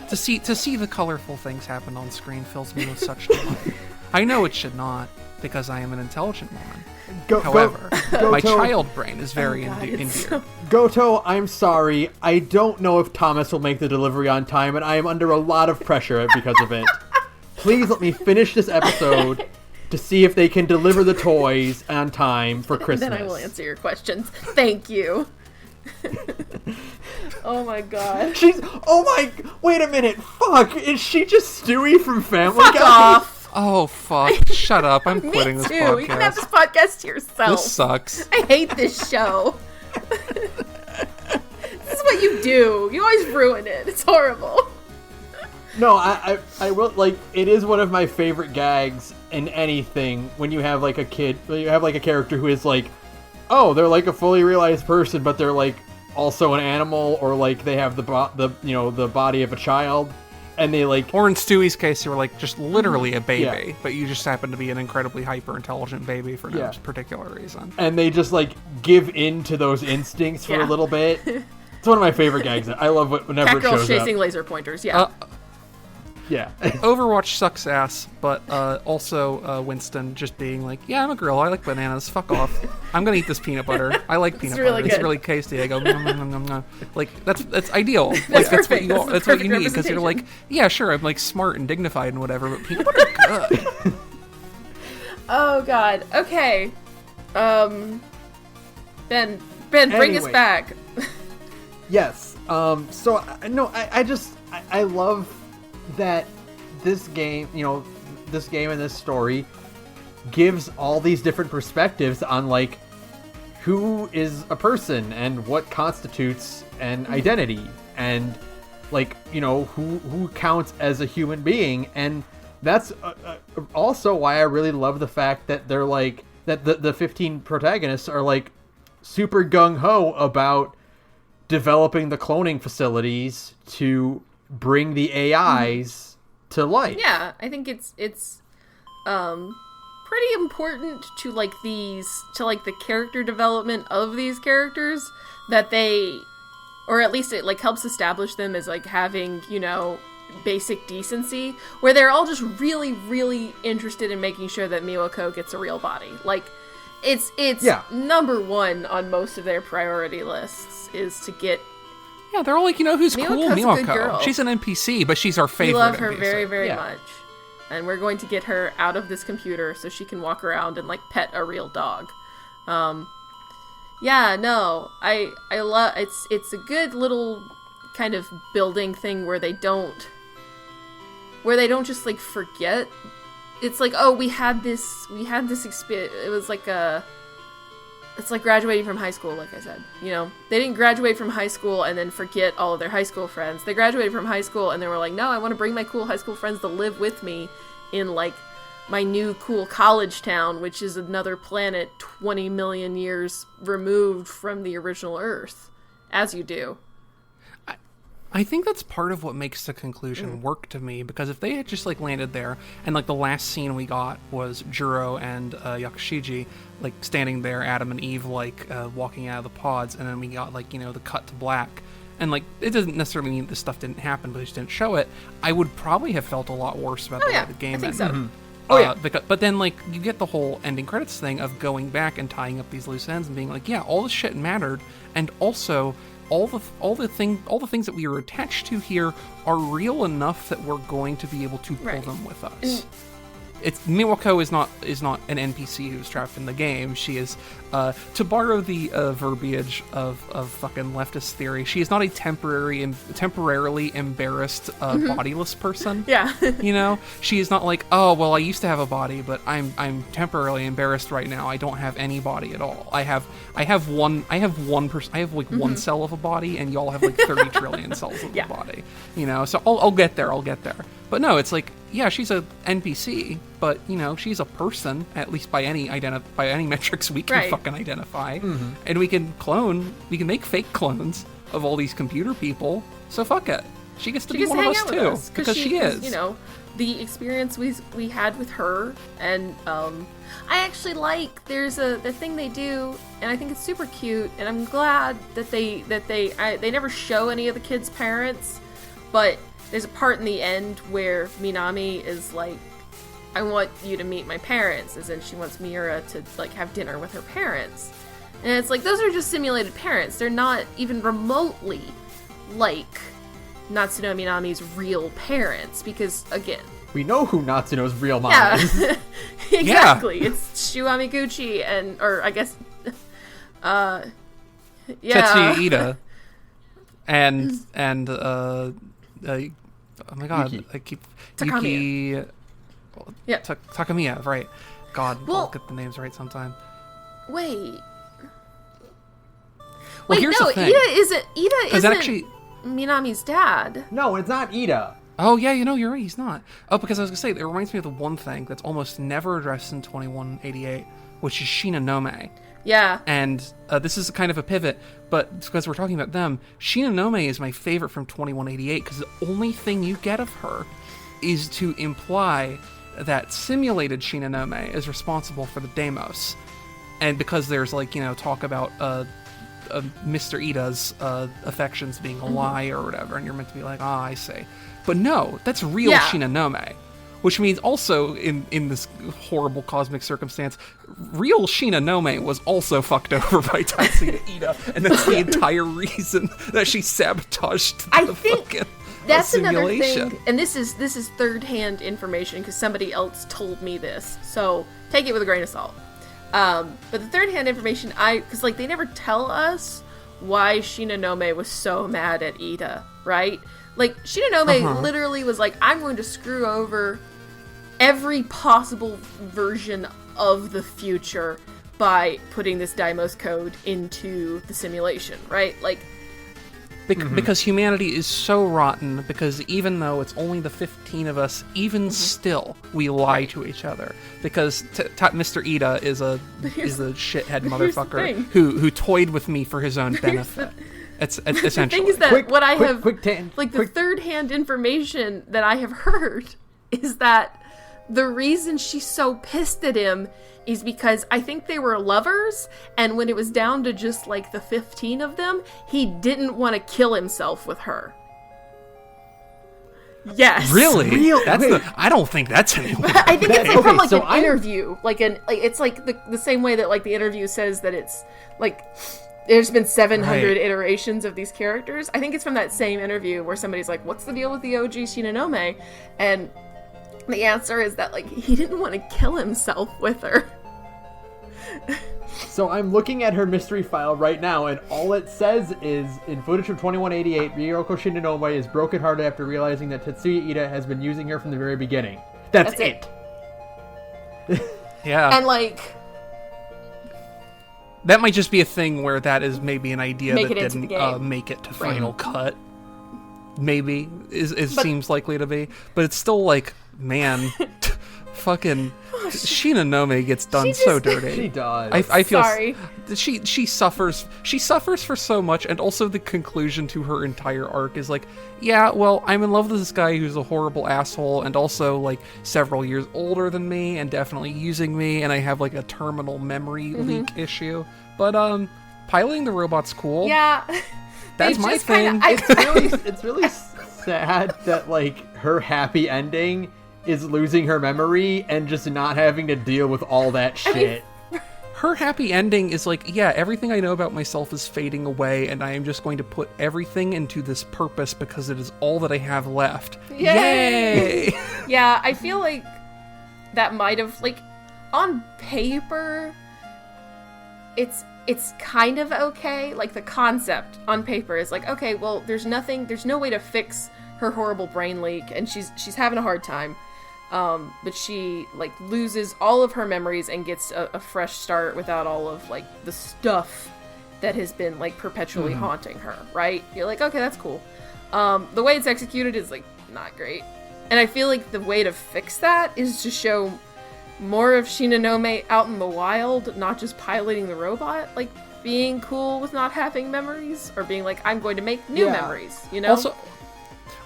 To see the colorful things happen on screen fills me with such delight. I know it should not, because I am an intelligent woman. However, my child brain is very endeared. Goto, I'm sorry. I don't know if Thomas will make the delivery on time, and I am under a lot of pressure because of it. Please let me finish this episode to see if they can deliver the toys on time for Christmas. Then I will answer your questions. Thank you. Oh my god. Wait a minute. Fuck, is she just Stewie from Family Guy? Fuck off. Oh fuck, shut up. I'm quitting this podcast. You can have this podcast to yourself. This sucks. I hate this show. This is what you do. You always ruin it. It's horrible. No, I will, like, it is one of my favorite gags in anything when you have like a character who is like, oh, they're like a fully realized person, but they're like also an animal, or like they have the body of a child, and they like. Or in Stewie's case, you were like just literally a baby, but you just happen to be an incredibly hyper intelligent baby for no particular reason. And they just like give in to those instincts for a little bit. It's one of my favorite gags. I love whenever it shows up. Chasing laser pointers. Yeah. Yeah. Overwatch sucks ass, but also Winston just being like, yeah, I'm a girl. I like bananas. Fuck off. I'm gonna eat this peanut butter. I like peanut butter. Good. It's really tasty. I go, nom, nom, nom, nom, nom. Like that's ideal. Like that's what you that's what you need, because you're like, yeah, sure, I'm like smart and dignified and whatever, but peanut butter's good. Oh god. Okay. Ben, bring us back. Yes. So no, I love that this game, and this story gives all these different perspectives on like who is a person and what constitutes an identity, and like, you know, who counts as a human being. And that's also why I really love the fact that they're like that the 15 protagonists are like super gung-ho about developing the cloning facilities to bring the AIs to life. Yeah, I think it's pretty important to the character development of these characters, that they, or at least it like helps establish them as like having, you know, basic decency, where they're all just really, really interested in making sure that Miwako gets a real body. Like, it's number one on most of their priority lists is to get. Yeah, they're all like, you know, who's cool? Miwako. She's an NPC, but she's our favorite. We love her NPC. very, very much. And we're going to get her out of this computer so she can walk around and like pet a real dog. Yeah, no, I love it's a good little kind of building thing where they don't just like forget. It's like, oh, we had this experience. It was like it's like graduating from high school, like I said. You know, they didn't graduate from high school and then forget all of their high school friends. They graduated from high school and they were like, no, I want to bring my cool high school friends to live with me in like my new cool college town, which is another planet 20 million years removed from the original Earth, as you do. I think that's part of what makes the conclusion work to me, because if they had just like landed there and like the last scene we got was Juro and Yakushiji like standing there, Adam and Eve like walking out of the pods, and then we got like, you know, the cut to black, and like it doesn't necessarily mean this stuff didn't happen, but they just didn't show it, I would probably have felt a lot worse about the way the game ended. So. But then like you get the whole ending credits thing of going back and tying up these loose ends and being like, yeah, all this shit mattered, and also all the things that we are attached to here are real enough that we're going to be able to pull them with us. Miwako is not an NPC who's trapped in the game. She is, to borrow the verbiage of fucking leftist theory, she is not a temporarily embarrassed bodiless person. Yeah. You know, she is not like, oh well, I used to have a body, but I'm temporarily embarrassed right now. I don't have any body at all. I have one one cell of a body, and y'all have like 30 trillion cells of a body. You know, so I'll get there. But no, it's like, yeah, she's a NPC, but you know, she's a person, at least by any metrics we can fucking identify. And we can make fake clones of all these computer people. So fuck it. She gets to be one of us too, because she is. You know, the experience we had with her, and I actually like the thing they do, and I think it's super cute, and I'm glad that they never show any of the kids' parents, but there's a part in the end where Minami is like, I want you to meet my parents, as in she wants Miura to like have dinner with her parents. And it's like, those are just simulated parents. They're not even remotely like Natsuno Minami's real parents, because again, we know who Natsuno's real mom is. Exactly. Yeah. It's Shu Amiguchi or I guess Tetsuya Ida and oh my god, Yuki. I keep Takamiya. Yuki. Takamiya, right? God, I'll get the names right sometime. Wait, here's no, the thing. Ida isn't actually Minami's dad. No, it's not Ida. Oh yeah, you know, you're right, he's not. Oh, because I was gonna say, it reminds me of the one thing that's almost never addressed in 2188, which is Shinonome. Yeah. And this is kind of a pivot, but because we're talking about them, Shinonome is my favorite from 2188, because the only thing you get of her is to imply that simulated Shinonome is responsible for the Deimos. And because there's, like, you know, talk about Mr. Ida's affections being a lie or whatever, and you're meant to be like, I see. But no, that's real Shinonome. Which means also, in this horrible cosmic circumstance, real Shinonome was also fucked over by Tatsuya Ida, and that's the entire reason that she sabotaged the fucking that's another thing, and this is third-hand information, because somebody else told me this, so take it with a grain of salt. But the third-hand information, because like they never tell us why Shinonome was so mad at Ida, right? Like, Shinonome literally was like, I'm going to screw over every possible version of the future by putting this Deimos code into the simulation, right? Like, because humanity is so rotten, because even though it's only the 15 of us, even still, we lie to each other. Because Mr. Ida is a shithead motherfucker who toyed with me for his own benefit. It's essentially. The thing is that the third-hand information that I have heard is that the reason she's so pissed at him is because I think they were lovers, and when it was down to just like the 15 of them, he didn't want to kill himself with her. Yes. Really? I don't think that's anyone. I think it's from an interview, it's like the same way that like the interview says that it's like there's been 700 iterations of these characters. I think it's from that same interview where somebody's like, "What's the deal with the OG Shinonome?" And the answer is that, like, he didn't want to kill himself with her. So I'm looking at her mystery file right now, and all it says is, in footage from 2188, Ryoko Shinonome is brokenhearted after realizing that Tetsuya Ida has been using her from the very beginning. That's it. Yeah. And, like... that might just be a thing where that is maybe an idea that didn't make it to Final Cut. Maybe. Seems likely to be. But it's still like... man, fucking Shinonome gets done so dirty. She does. I feel sorry. She suffers. She suffers for so much, and also the conclusion to her entire arc is like, yeah, well, I'm in love with this guy who's a horrible asshole, and also like several years older than me, and definitely using me, and I have like a terminal memory leak issue. But piloting the robot's cool. Yeah, that's my thing. It's really sad that like her happy ending is losing her memory and just not having to deal with all that shit. Her happy ending is like, yeah, everything I know about myself is fading away, and I am just going to put everything into this purpose because it is all that I have left. Yay! Yeah, I feel like that might have, like, on paper, it's kind of okay. Like, the concept on paper is like, okay, well, there's no way to fix her horrible brain leak, and she's having a hard time. But she, like, loses all of her memories and gets a fresh start without all of, like, the stuff that has been, like, perpetually haunting her, right? You're like, okay, that's cool. The way it's executed is, like, not great. And I feel like the way to fix that is to show more of Shinonome out in the wild, not just piloting the robot, like, being cool with not having memories, or being like, I'm going to make new memories, you know? Also,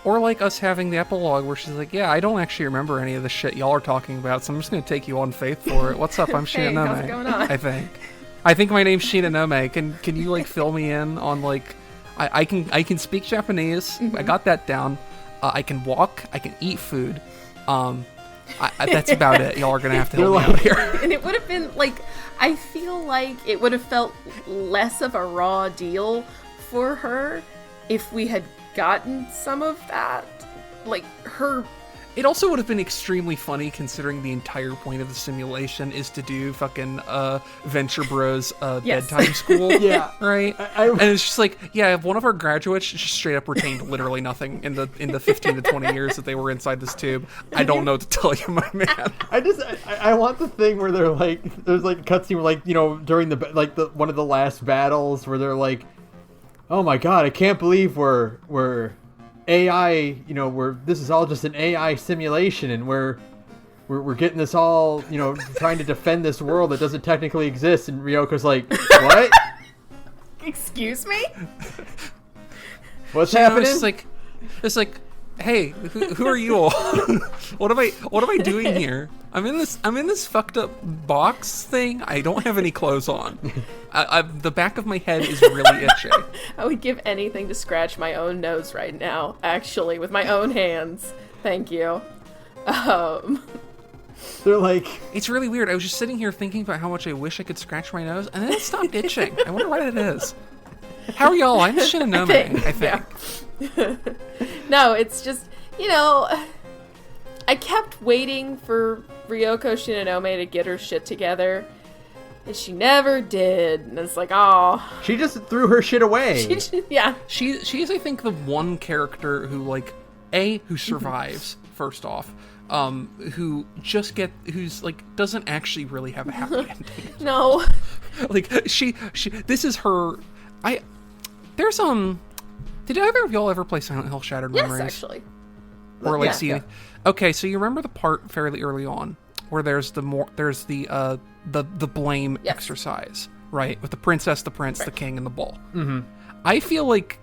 or like us having the epilogue where she's like, yeah, I don't actually remember any of the shit y'all are talking about, so I'm just going to take you on faith for it. What's up? I'm Shinonome. How's it going on? I think my name's Shinonome. Can you, like, fill me in on, like, I can speak Japanese. I got that down. I can walk. I can eat food. That's about it. Y'all are going to have to help me out here. And it would have been, like, I feel like it would have felt less of a raw deal for her if we had gotten some of that. Like, her... It also would have been extremely funny considering the entire point of the simulation is to do fucking Venture Bros bedtime school. Yeah. Right? And it's just like, yeah, if one of our graduates just straight up retained literally nothing in the 15 to 20 years that they were inside this tube, I don't know what to tell you, my man. I want the thing where they're like, there's like a cutscene where, like, you know, during the one of the last battles where they're like, oh my god, I can't believe we're AI, you know, this is all just an AI simulation, and we're getting this all, you know, trying to defend this world that doesn't technically exist, and Ryoko's like, what? Excuse me? What's happening? It's like, hey, who are you all? What am I doing here? I'm in this fucked up box thing. I don't have any clothes on. The back of my head is really itchy. I would give anything to scratch my own nose right now, actually, with my own hands. Thank you. They're like... It's really weird. I was just sitting here thinking about how much I wish I could scratch my nose, and then it stopped itching. I wonder what it is. How are y'all? I'm Shinonome, I think. Yeah. No, it's just, you know, I kept waiting for Ryoko Shinonome to get her shit together, and she never did. And it's like, oh. She just threw her shit away. Yeah. She is, I think, the one character who, like, who survives, first off. who's like doesn't actually really have a happy ending. No. Like she this is her. There's did either of y'all ever play Silent Hill Shattered Memories? Yes, actually. Or like see. Yeah. Okay, so you remember the part fairly early on where there's the blame exercise, right? With the princess, the prince, the king, and the bull. Mm-hmm. I feel like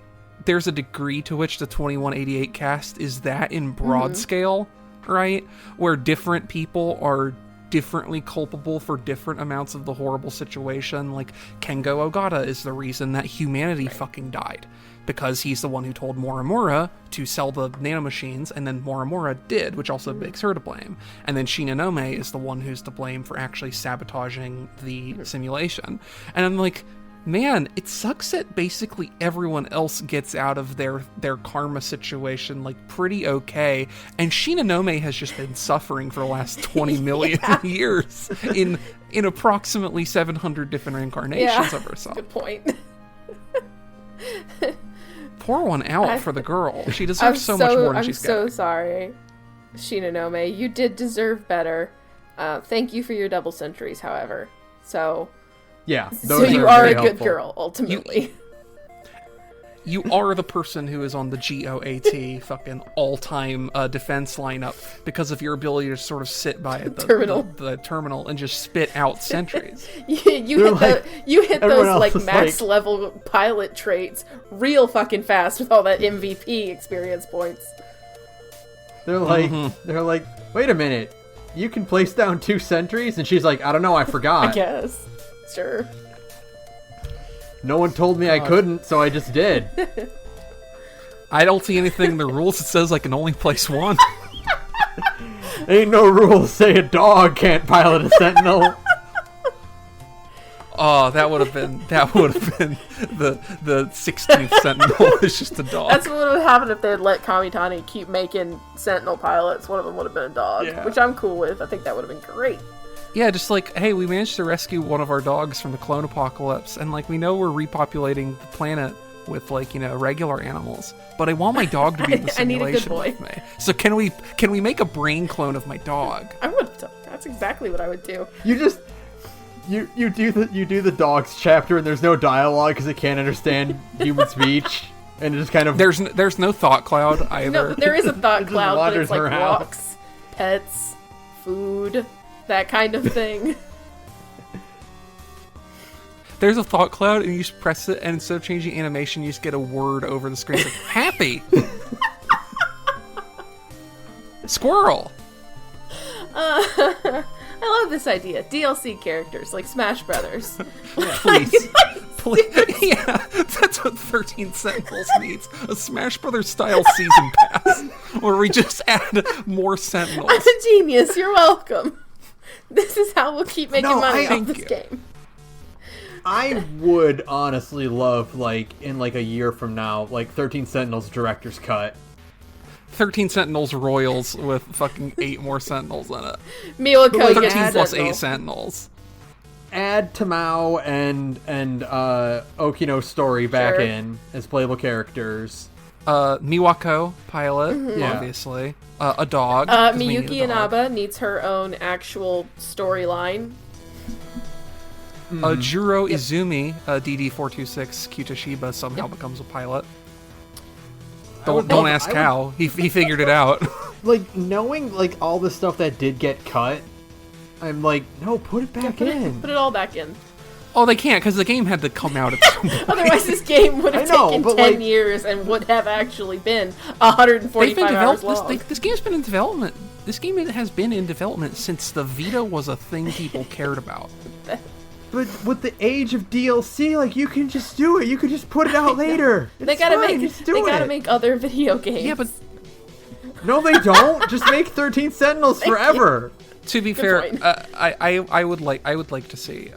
there's a degree to which the 2188 cast is that in broad scale, right? Where different people are differently culpable for different amounts of the horrible situation. Like Kengo Ogata is the reason that humanity fucking died, because he's the one who told Morimura to sell the nanomachines, and then Morimura did, which also makes her to blame. And then Shinonome is the one who's to blame for actually sabotaging the simulation. And I'm like, man, it sucks that basically everyone else gets out of their karma situation like pretty okay, and Shinonome has just been suffering for the last 20 million years in approximately 700 different reincarnations of herself. Good point. Pour one out for the girl. She deserves so much more than she's getting. I'm so sorry, Shinonome. You did deserve better. Thank you for your double centuries, however. So... yeah. So you are a good girl, ultimately. You are the person who is on the GOAT fucking all-time defense lineup because of your ability to sort of sit by at the terminal and just spit out sentries. you hit those like max level pilot traits real fucking fast with all that MVP experience points. They're like, wait a minute, you can place down 2 sentries? And she's like, I don't know, I forgot. I guess. Sure. No one told me I couldn't, so I just did. I don't see anything in the rules that says I can only place 1. Ain't no rules say a dog can't pilot a sentinel. Oh, that would have been the 16th sentinel is just a dog. That's what would have happened if they had let Kamitani keep making sentinel pilots. One of them would have been a dog, which I'm cool with. I think that would have been great. Yeah, just like, hey, we managed to rescue one of our dogs from the clone apocalypse, and like we know we're repopulating the planet with like, you know, regular animals, but I want my dog to be in the simulation with me. So can we make a brain clone of my dog? I would. That's exactly what I would do. You do the dogs chapter, and there's no dialogue because it can't understand human speech, and it just kind of there's no thought cloud either. No, there is a thought cloud, but it's like around. walks, pets, food. That kind of thing. There's a thought cloud, and you just press it, and instead of changing animation, you just get a word over the screen. Like, happy! Squirrel! I love this idea. DLC characters, like Smash Brothers. Please. Please. Yeah, that's what 13 Sentinels needs. A Smash Brothers style season pass, where we just add more Sentinels. I'm a genius, you're welcome. This is how we'll keep making money off this game. I would honestly love, like, in like a year from now, like 13 Sentinels Director's Cut. 13 Sentinels Royals with fucking 8 more Sentinels in it. Miwako 13 plus 8 Sentinels. Add Tamao and Okino's story back in as playable characters. Miwako, pilot, obviously. A dog. Miyuki Inaba needs her own actual storyline. Juro Izumi, DD426 Kyutoshiba somehow becomes a pilot. Don't ask how. He figured it out. Like, knowing like all the stuff that did get cut, I'm like, no, put it back in. Put it all back in. Oh, they can't, because the game had to come out at some point. Otherwise, this game would have taken 10 years and would have actually been 145 hours long. This game's been in development. This game has been in development since the Vita was a thing people cared about. But with the age of DLC, like, you can just do it. You can just put it out later. They gotta make other video games. Yeah, but no, they don't. Just make 13 Sentinels forever. To be fair, I would like to see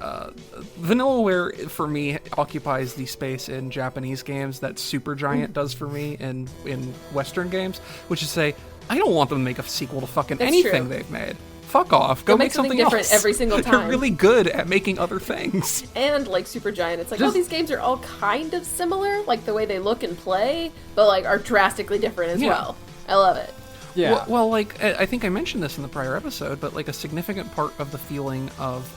Vanillaware for me occupies the space in Japanese games that Supergiant does for me in Western games, which is say I don't want them to make a sequel to fucking anything they've made. Fuck off. Go make something different else. Every single time. They're really good at making other things. And like Supergiant, it's like, these games are all kind of similar, like the way they look and play, but like are drastically different as well. I love it. Yeah. Well, like, I think I mentioned this in the prior episode, but like a significant part of the feeling of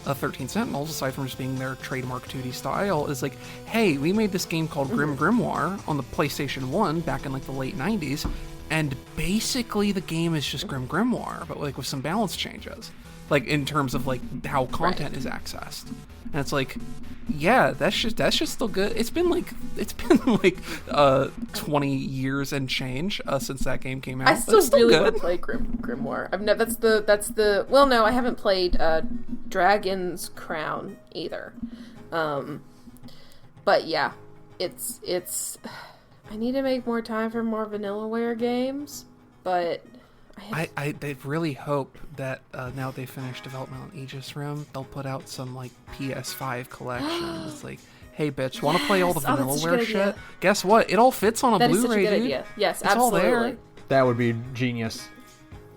13 Sentinels, aside from just being their trademark 2D style, is like, hey, we made this game called Grim Grimoire on the PlayStation 1 back in like the late 90s, and basically the game is just Grim Grimoire, but like with some balance changes, like in terms of like how content is accessed. And it's like, yeah, that's just still good. It's been like 20 years and change since that game came out. I still really want to play Grimoire. I've never. That's the. Well, no, I haven't played Dragon's Crown either. But yeah, it's. I need to make more time for more Vanillaware games, but. I really hope that now they finished development on Aegis Rim, they'll put out some like PS5 collection. It's like, hey bitch, want to play all the Vanillaware shit? Guess what? It all fits on a Blu-ray, such a good dude. idea. Yes, it's absolutely. all there. That would be genius.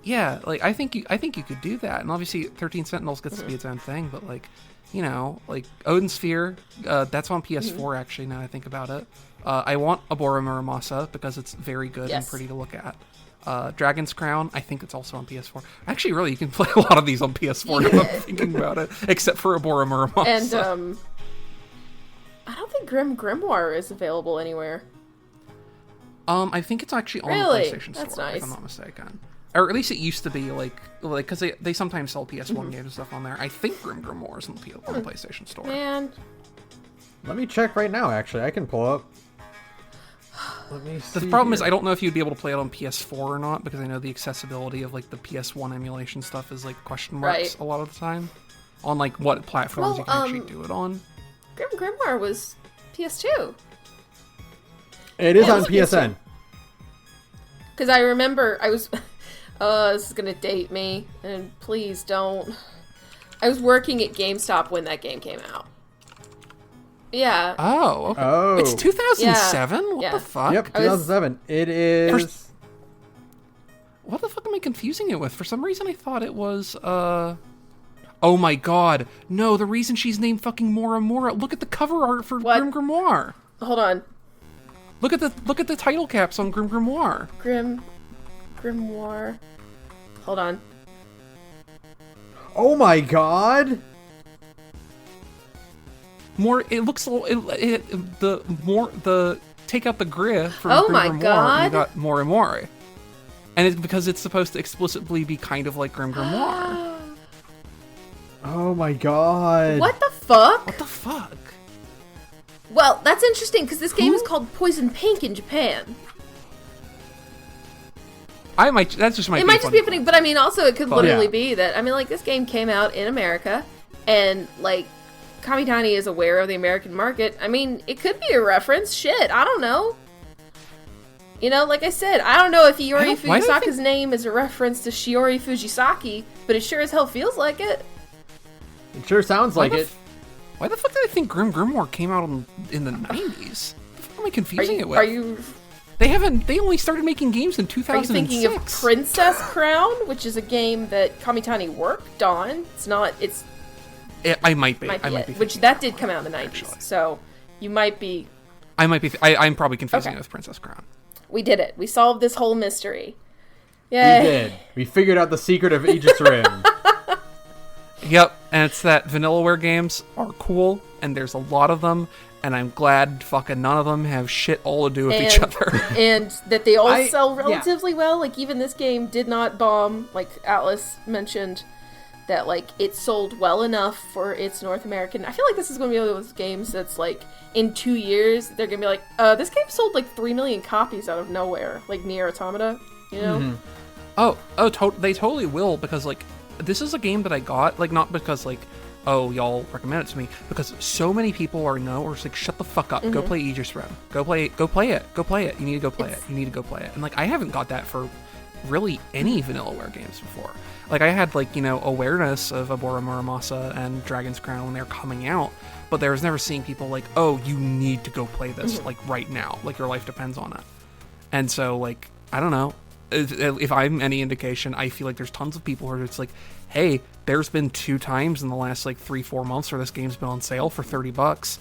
Yeah, like I think you could do that, and obviously 13 Sentinels gets to be its own thing, but like, you know, like Odin Sphere, that's on PS4 actually. Now I think about it, I want Abora Muramasa because it's very good and pretty to look at. Dragon's Crown, I think it's also on PS4. Actually, really, you can play a lot of these on PS4 now I'm thinking about it, except for Abora Muramasa. And, I don't think Grim Grimoire is available anywhere. I think it's actually on the PlayStation Store, if I'm not mistaken. Or at least it used to be, like because they sometimes sell PS1 games and stuff on there. I think Grim Grimoire is on the PlayStation Store. Man. Let me check right now, actually. I can pull up. Let me see. The problem is I don't know if you'd be able to play it on PS4 or not, because I know the accessibility of like the PS1 emulation stuff is like question marks a lot of the time on like what platforms you can actually do it on. Grim Grimoire was PS2. It is on PSN. Because I remember I was this is gonna date me, and please don't. I was working at GameStop when that game came out. Yeah. Oh, okay. Oh. It's 2007? What the fuck? Yep, 2007. It is... What the fuck am I confusing it with? For some reason I thought it was, Oh my god. No, the reason she's named fucking Mora Mora. Look at the cover art for Grim Grimoire. Hold on. Look at the title caps on Grim Grimoire. Grimoire. Hold on. Oh my god! It looks the take out the gri from Grim Grimoire, my god, you got Mora Mora, and it's because it's supposed to explicitly be kind of like Grim Grimoire. Oh my god! What the fuck? What the fuck? Well, that's interesting because this game is called Poison Pink in Japan. That just might. It might just be funny, but I mean, also it could literally be that. I mean, like this game came out in America, and like. Kamitani is aware of the American market. I mean, it could be a reference. Shit, I don't know. You know, like I said, I don't know if Iori Fujisaka's name is a reference to Shiori Fujisaki, but it sure as hell feels like it. It sure sounds like it. Why the fuck did I think Grim Grimoire came out in the 90s? What the fuck am I confusing it with? Are you... They only started making games in 2006. Are you thinking of Princess Crown, which is a game that Kamitani worked on? I might be. Which that did come out in the 90s, actually. So you might be... I'm probably confusing it with Princess Crown. We did it. We solved this whole mystery. Yay. We did. We figured out the secret of Aegis Rim. Yep, and it's that Vanillaware games are cool, and there's a lot of them, and I'm glad fucking none of them have shit all to do with each other. And that they all sell relatively well. Like, even this game did not bomb, like Atlas mentioned. That, like, it sold well enough for its North American... I feel like this is going to be one of those games that's, like, in 2 years, they're going to be like, this game sold, like, 3 million copies out of nowhere. Like, Nier Automata, you know? Mm-hmm. They totally will, because, like, this is a game that I got, like, not because, like, oh, y'all recommend it to me, because so many people are just like, shut the fuck up, go play Aegis Rim. Go play it. You need to go play it. You need to go play it. And, like, I haven't got that for really any Vanillaware games before. Like, I had, like, you know, awareness of Abora Muramasa and Dragon's Crown when they were coming out, but there was never seeing people like, oh, you need to go play this, like, right now. Like, your life depends on it. And so, like, I don't know. If I'm any indication, I feel like there's tons of people who are just like, hey, there's been 2 times in the last, like, 3-4 months where this game's been on sale for $30.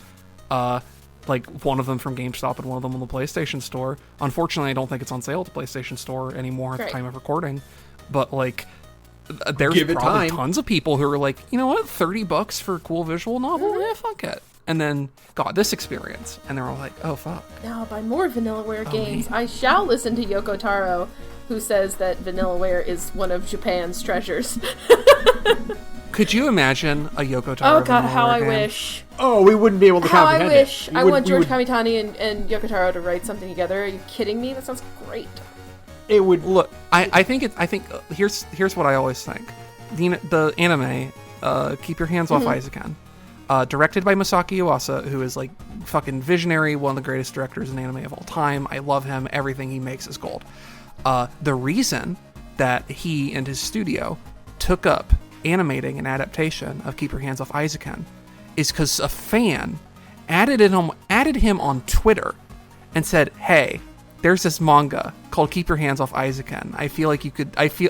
like one of them from GameStop and one of them on the PlayStation Store. Unfortunately, I don't think it's on sale at the PlayStation Store anymore at the time of recording. But like, there's probably tons of people who are like, you know what, $30 for a cool visual novel? Yeah, fuck it. And then got this experience, and they're all like, oh fuck. Now I'll buy more Vanillaware games. I shall listen to Yoko Taro, who says that Vanillaware is one of Japan's treasures. Could you imagine a Yoko Taro? Oh god, how I game? wish. Oh, we wouldn't be able to comprehend it. How I wish. I want George Kamitani and Yoko Taro to write something together. Are you kidding me? That sounds great. It would look. I think here's what I always think. The anime, Keep Your Hands Off Aizaken, directed by Masaki Yuasa, who is like fucking visionary, one of the greatest directors in anime of all time. I love him. Everything he makes is gold. The reason that he and his studio took up animating an adaptation of Keep Your Hands Off Aizaken is because a fan added him on Twitter and said, "Hey, there's this manga called Keep Your Hands Off Aizaken.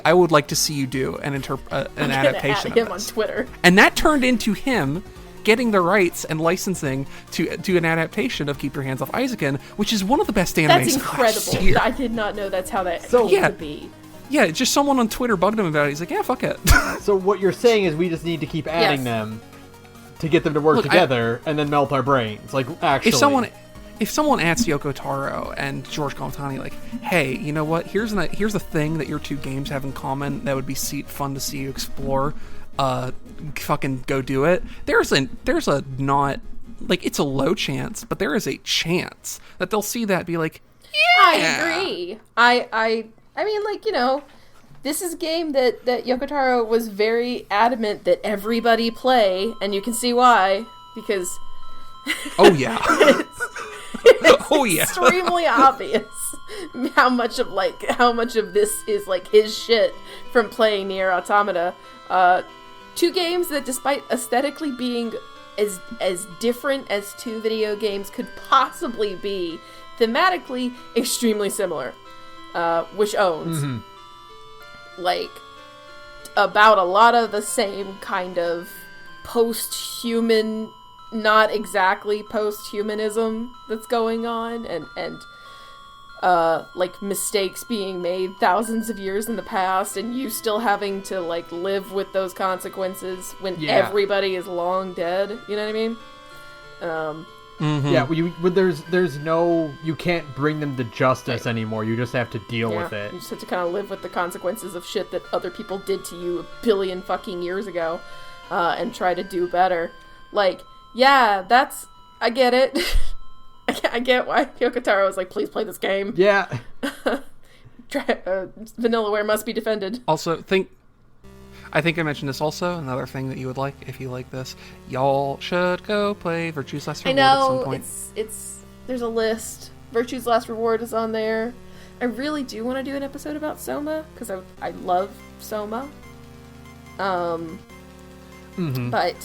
I would like to see you do an adaptation of this." On Twitter. And that turned into him getting the rights and licensing to an adaptation of Keep Your Hands Off Aizaken, which is one of the best animes. That's incredible. I did not know that's how that came to be. Yeah, just someone on Twitter bugged him about it. He's like, yeah, fuck it. So what you're saying is we just need to keep adding them to get them to work together and then melt our brains. Like, actually. If someone asks Yoko Taro and George Kamitani, like, hey, you know what? Here's a thing that your two games have in common that would be fun to see you explore. Fucking go do it. There's a not, like, it's a low chance, but there is a chance that they'll see that and be like, yeah. I agree. I mean, like, you know, this is a game that Yoko Taro was very adamant that everybody play, and you can see why, because oh yeah. it's extremely obvious how much of this is like his shit from playing Nier Automata. Two games that, despite aesthetically being as different as two video games could possibly be, thematically extremely similar. Which owns like about a lot of the same kind of post-human, not exactly post-humanism that's going on, and like mistakes being made thousands of years in the past, and you still having to like live with those consequences when everybody is long dead. You know what I mean? Yeah, there's no, you can't bring them to justice anymore. You just have to deal with it. You just have to kind of live with the consequences of shit that other people did to you a billion fucking years ago, and try to do better. Like, yeah, I get it. I get why Yoko Taro was like, please play this game. Yeah. Vanillaware must be defended. Also, I think I mentioned this also. Another thing that you would like, if you like this, y'all should go play Virtue's Last Reward at some point. It's there's a list. Virtue's Last Reward is on there. I really do want to do an episode about Soma, because I love Soma. But,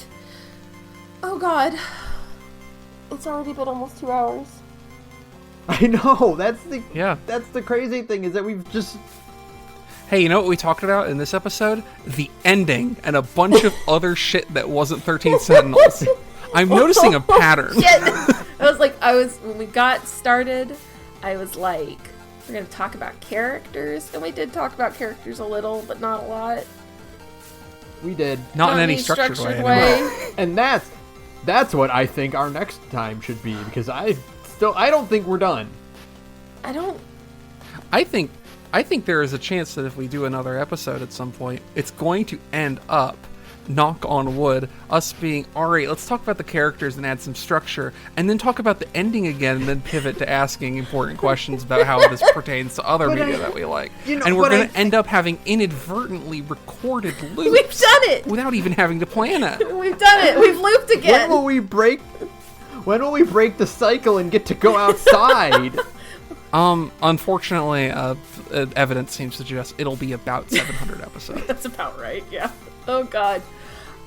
oh god, it's already been almost 2 hours. I know, that's the crazy thing, is that we've just... Hey, you know what we talked about in this episode? The ending and a bunch of other shit that wasn't 13 Sentinels. I'm noticing a pattern. When we got started, I was like, we're going to talk about characters. And we did talk about characters a little, but not a lot. We did. Not in any structured way. And that's what I think our next time should be, because I don't think we're done. I think there is a chance that if we do another episode at some point, it's going to end up, knock on wood, us being, alright, let's talk about the characters and add some structure, and then talk about the ending again, and then pivot to asking important questions about how this pertains to other media that we like. And we're going to end up having inadvertently recorded loops. We've done it! Without even having to plan it. We've done it! We've looped again! When will we break the cycle and get to go outside? Unfortunately, evidence seems to suggest it'll be about 700 episodes. That's about right, yeah. Oh, God.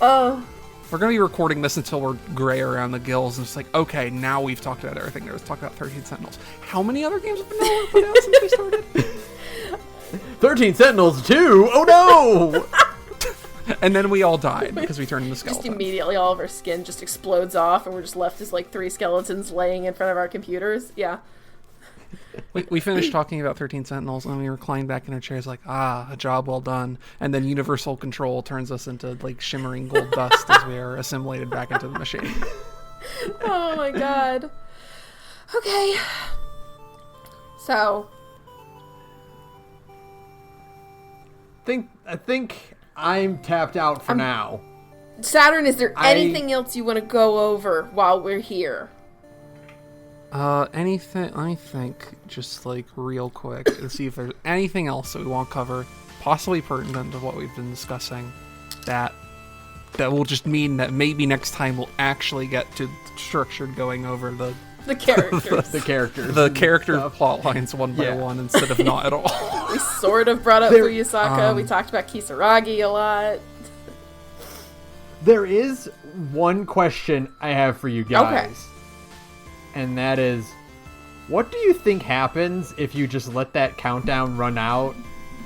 Oh. We're going to be recording this until we're gray around the gills, and it's like, okay, now we've talked about everything. Let's talk about 13 Sentinels. How many other games have been put out since we started? 13 Sentinels 2? Oh, no! And then we all died because we turned into skeletons. Just immediately all of our skin just explodes off and we're just left as like 3 skeletons laying in front of our computers. Yeah. We finished talking about 13 Sentinels and we reclined back in our chairs like, a job well done. And then universal control turns us into like shimmering gold dust as we are assimilated back into the machine. Oh my god. Okay. So. I think I'm tapped out for now. Saturn, is there anything else you want to go over while we're here? Anything, I think, just like real quick, to see if there's anything else that we want to cover, possibly pertinent to what we've been discussing, that will just mean that maybe next time we'll actually get to structured going over the characters. the character plot lines one by one instead of not at all. We sort of brought up Fuyusaka. We talked about Kisaragi a lot. There is one question I have for you guys. Okay. And that is, what do you think happens if you just let that countdown run out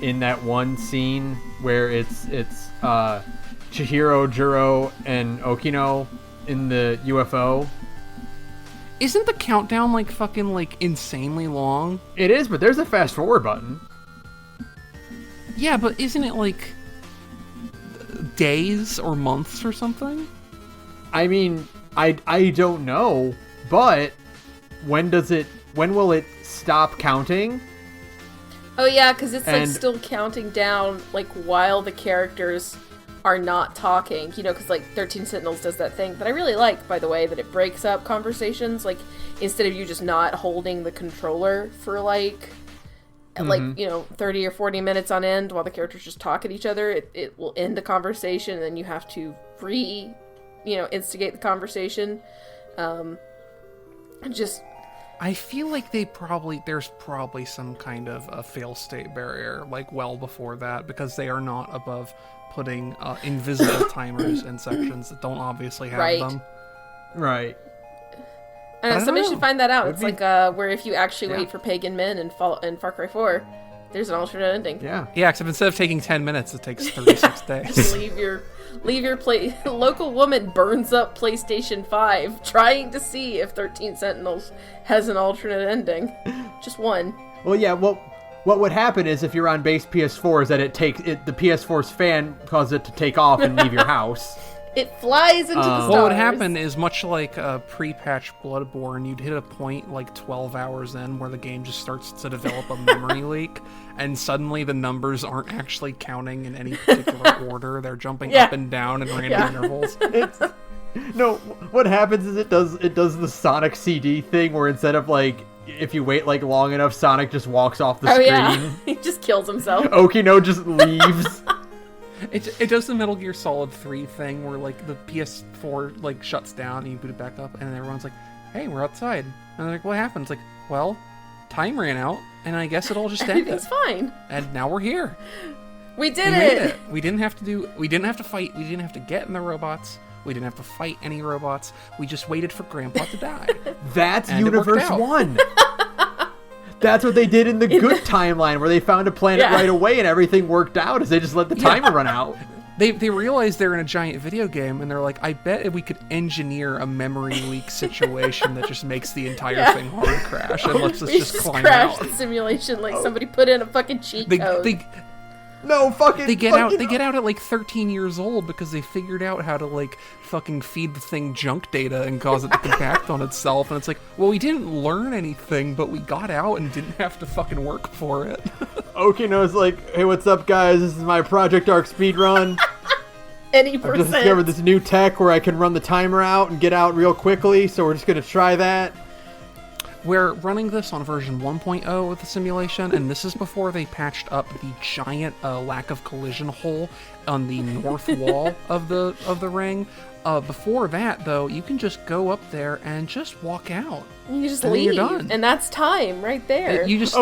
in that one scene where it's Chihiro, Juro, and Okino in the UFO? Isn't the countdown like fucking like insanely long? It is, but there's a fast forward button. Yeah, but isn't it like days or months or something? I mean, I don't know, but when will it stop counting? Oh yeah, because it's like still counting down like while the characters are not talking, because like 13 Sentinels does that thing that I really like, by the way, that it breaks up conversations. Like instead of you just not holding the controller for like 30 or 40 minutes on end while the characters just talk at each other, it will end the conversation and then you have to instigate the conversation. I feel like there's probably some kind of a fail-state barrier, like well before that, because they are not above putting invisible timers in sections that don't obviously have them. Right. I don't know, somebody should find that out. It's like where if you actually wait for Pagan Men in Far Cry 4, there's an alternate ending. Yeah. Yeah, except instead of taking 10 minutes, it takes 36 days. Just leave your local woman burns up PlayStation 5 trying to see if 13 Sentinels has an alternate ending. Just one. Well, yeah, what would happen is if you're on base PS4 is that the PS4's fan causes it to take off and leave your house. It flies into the stars. What would happen is much like a pre-patch Bloodborne, you'd hit a point like 12 hours in where the game just starts to develop a memory leak, and suddenly the numbers aren't actually counting in any particular order. They're jumping up and down in random intervals. No, what happens is it does the Sonic CD thing where instead of like, if you wait like long enough, Sonic just walks off the screen. Yeah. He just kills himself. Okino just leaves. It does the Metal Gear Solid 3 thing where like the PS4 like shuts down and you boot it back up and everyone's like, hey, we're outside. And they're like, what happened? It's like, well, time ran out and I guess it all just ended. Everything's fine. And now we're here. We did it. We didn't have to fight. We didn't have to get in the robots. We didn't have to fight any robots. We just waited for Grandpa to die. That's Universe 1. That's what they did in the good timeline, where they found a planet right away and everything worked out, as they just let the timer run out. They realized they're in a giant video game, and they're like, I bet if we could engineer a memory leak situation that just makes the entire thing hard crash and lets us just climb out. The simulation, like somebody put in a fucking cheat code. They get out at like 13 years old because they figured out how to like fucking feed the thing junk data and cause it to compact on itself, and it's like, well, we didn't learn anything, but we got out and didn't have to fucking work for it. Okino's like, hey, what's up, guys? This is my Project Arc speedrun. Any I've just discovered this new tech where I can run the timer out and get out real quickly, so we're just gonna try that. We're running this on version 1.0 of the simulation, and this is before they patched up the giant lack of collision hole on the north wall of the ring. Before that, though, you can just go up there and just walk out. You just leave, you're done. And that's time right there. You just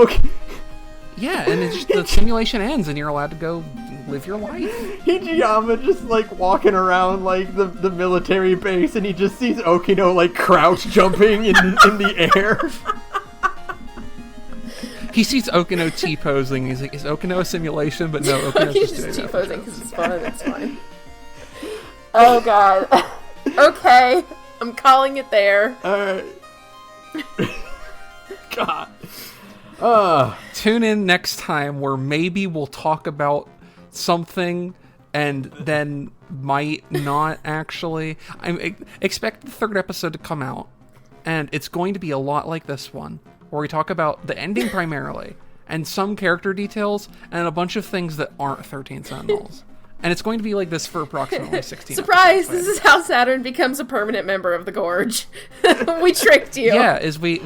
yeah, and it's just, the simulation ends, and you're allowed to go live your life. Hijiyama just like walking around like the military base, and he just sees Okino like crouch jumping in the air. He sees Okino T-posing. He's like, is Okino a simulation? But no, Okino's He's just T-posing because it's fun and it's fine. Oh, God. Okay. I'm calling it there. Alright. God. Tune in next time where maybe we'll talk about something and then might not actually. I expect the third episode to come out, and it's going to be a lot like this one, where we talk about the ending primarily, and some character details, and a bunch of things that aren't 13 Sentinels. And it's going to be like this for approximately 16 Surprise! This is how Saturn becomes a permanent member of the Gorge. We tricked you. Yeah, is we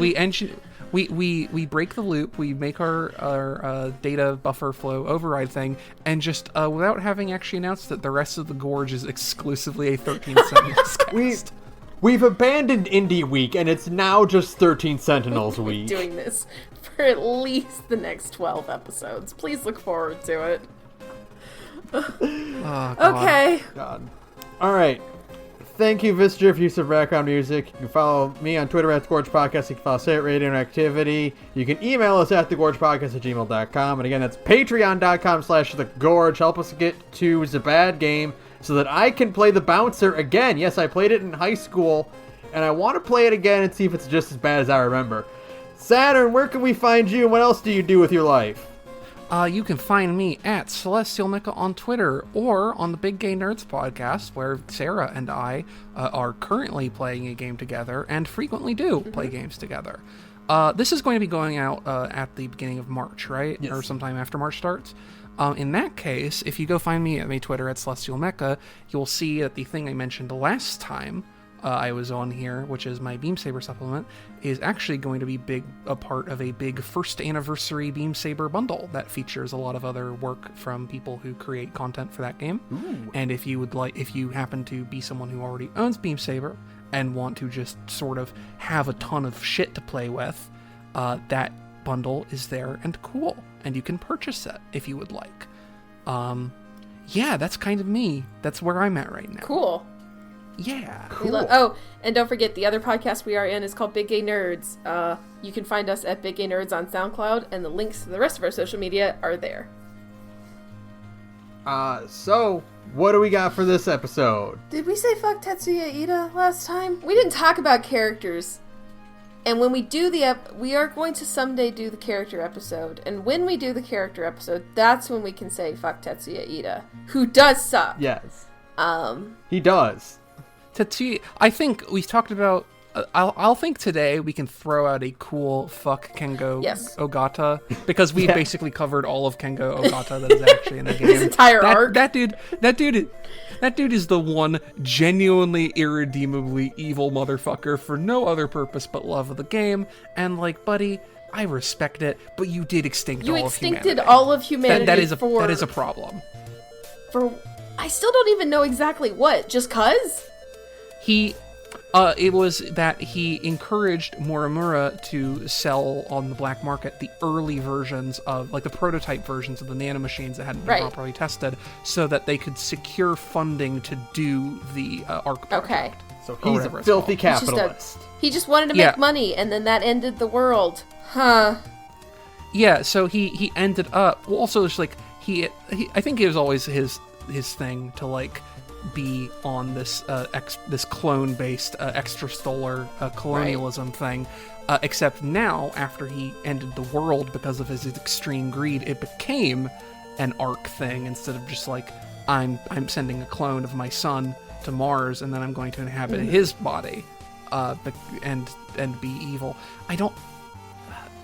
break the loop, we make our data buffer flow override thing, and just without having actually announced that the rest of the Gorge is exclusively a 13 Sentinels cast. We've abandoned Indie Week, and it's now just 13 Sentinels Week. Doing this for at least the next 12 episodes. Please look forward to it. Oh, God. Okay. God. All right. Thank you, Vistor, for use of background music. You can follow me on Twitter at thegorgepodcast. You can follow Sara at radioinactivity. You can email us at thegorgepodcast@gmail.com. And again, that's patreon.com/thegorge. Help us get to the bad game so that I can play the bouncer again. Yes, I played it in high school, and I want to play it again and see if it's just as bad as I remember. Saturn, where can we find you, and what else do you do with your life? You can find me at Celestial Mecha on Twitter or on the Big Gay Nerds podcast, where Sara and I are currently playing a game together and frequently do play games together. This is going to be going out at the beginning of March, right? Yes. Or sometime after March starts. In that case, if you go find me at my Twitter at Celestial Mecha, you'll see that the thing I mentioned last time I was on here, which is my Beam Saber supplement, is actually going to be a part of a big first anniversary Beam Saber bundle that features a lot of other work from people who create content for that game. Ooh. And if you happen to be someone who already owns Beam Saber and want to just sort of have a ton of shit to play with, that bundle is there and cool, and you can purchase it if you would like. Yeah, that's kind of me. That's where I'm at right now. Cool. Yeah. Cool. And don't forget, the other podcast we are in is called Big Gay Nerds. You can find us at Big Gay Nerds on SoundCloud, and the links to the rest of our social media are there. So, what do we got for this episode? Did we say fuck Tetsuya Ida last time? We didn't talk about characters. And when we do we are going to someday do the character episode. And when we do the character episode, that's when we can say fuck Tetsuya Ida, who does suck. Yes. He does. Tetsuya, I think we talked about. I'll think today we can throw out a cool fuck Kengo Ogata, because we've basically covered all of Kengo Ogata that is actually in the game. His entire arc. That dude is the one genuinely irredeemably evil motherfucker for no other purpose but love of the game. And like, buddy, I respect it, but you did extinct all of humanity. You extincted all of humanity. That is a problem. I still don't even know exactly what. Just cause? It was that he encouraged Morimura to sell on the black market the early versions of, like, the prototype versions of the nanomachines that hadn't been properly tested, so that they could secure funding to do the ARC project. Okay. So he's a filthy capitalist. He just wanted to make money, and then that ended the world. Huh. Yeah, so he ended up, well, also just like, I think it was always his thing to, like, be on this this clone-based extrasolar colonialism thing, except now, after he ended the world because of his extreme greed, it became an ARC thing instead of just like, I'm sending a clone of my son to Mars and then I'm going to inhabit his body and be evil.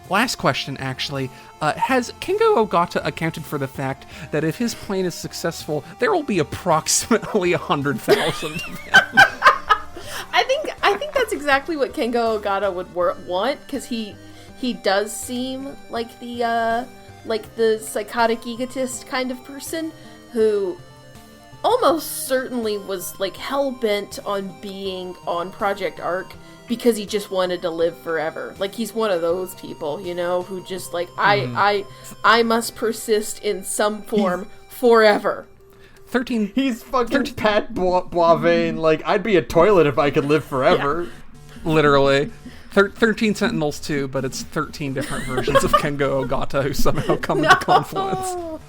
Last question, actually. Has Kengo Ogata accounted for the fact that if his plan is successful, there will be approximately 100,000 of him? I think that's exactly what Kengo Ogata would want, because he does seem like the psychotic egotist kind of person who almost certainly was like hell-bent on being on Project ARC because he just wanted to live forever. Like, he's one of those people, you know, who just like, I must persist in some form forever. 13. He's fucking Pat Boivin. Like, I'd be a toilet if I could live forever. Yeah. Literally. 13 Sentinels too, but it's 13 different versions of Kengo Ogata who somehow come into confluence.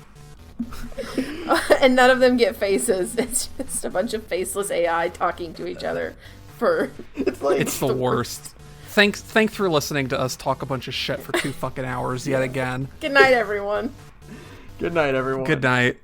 And none of them get faces. It's just a bunch of faceless AI talking to each other. It's the worst. Thanks for listening to us talk a bunch of shit for 2 fucking hours yet again. Good night, everyone. Good night, everyone. Good night.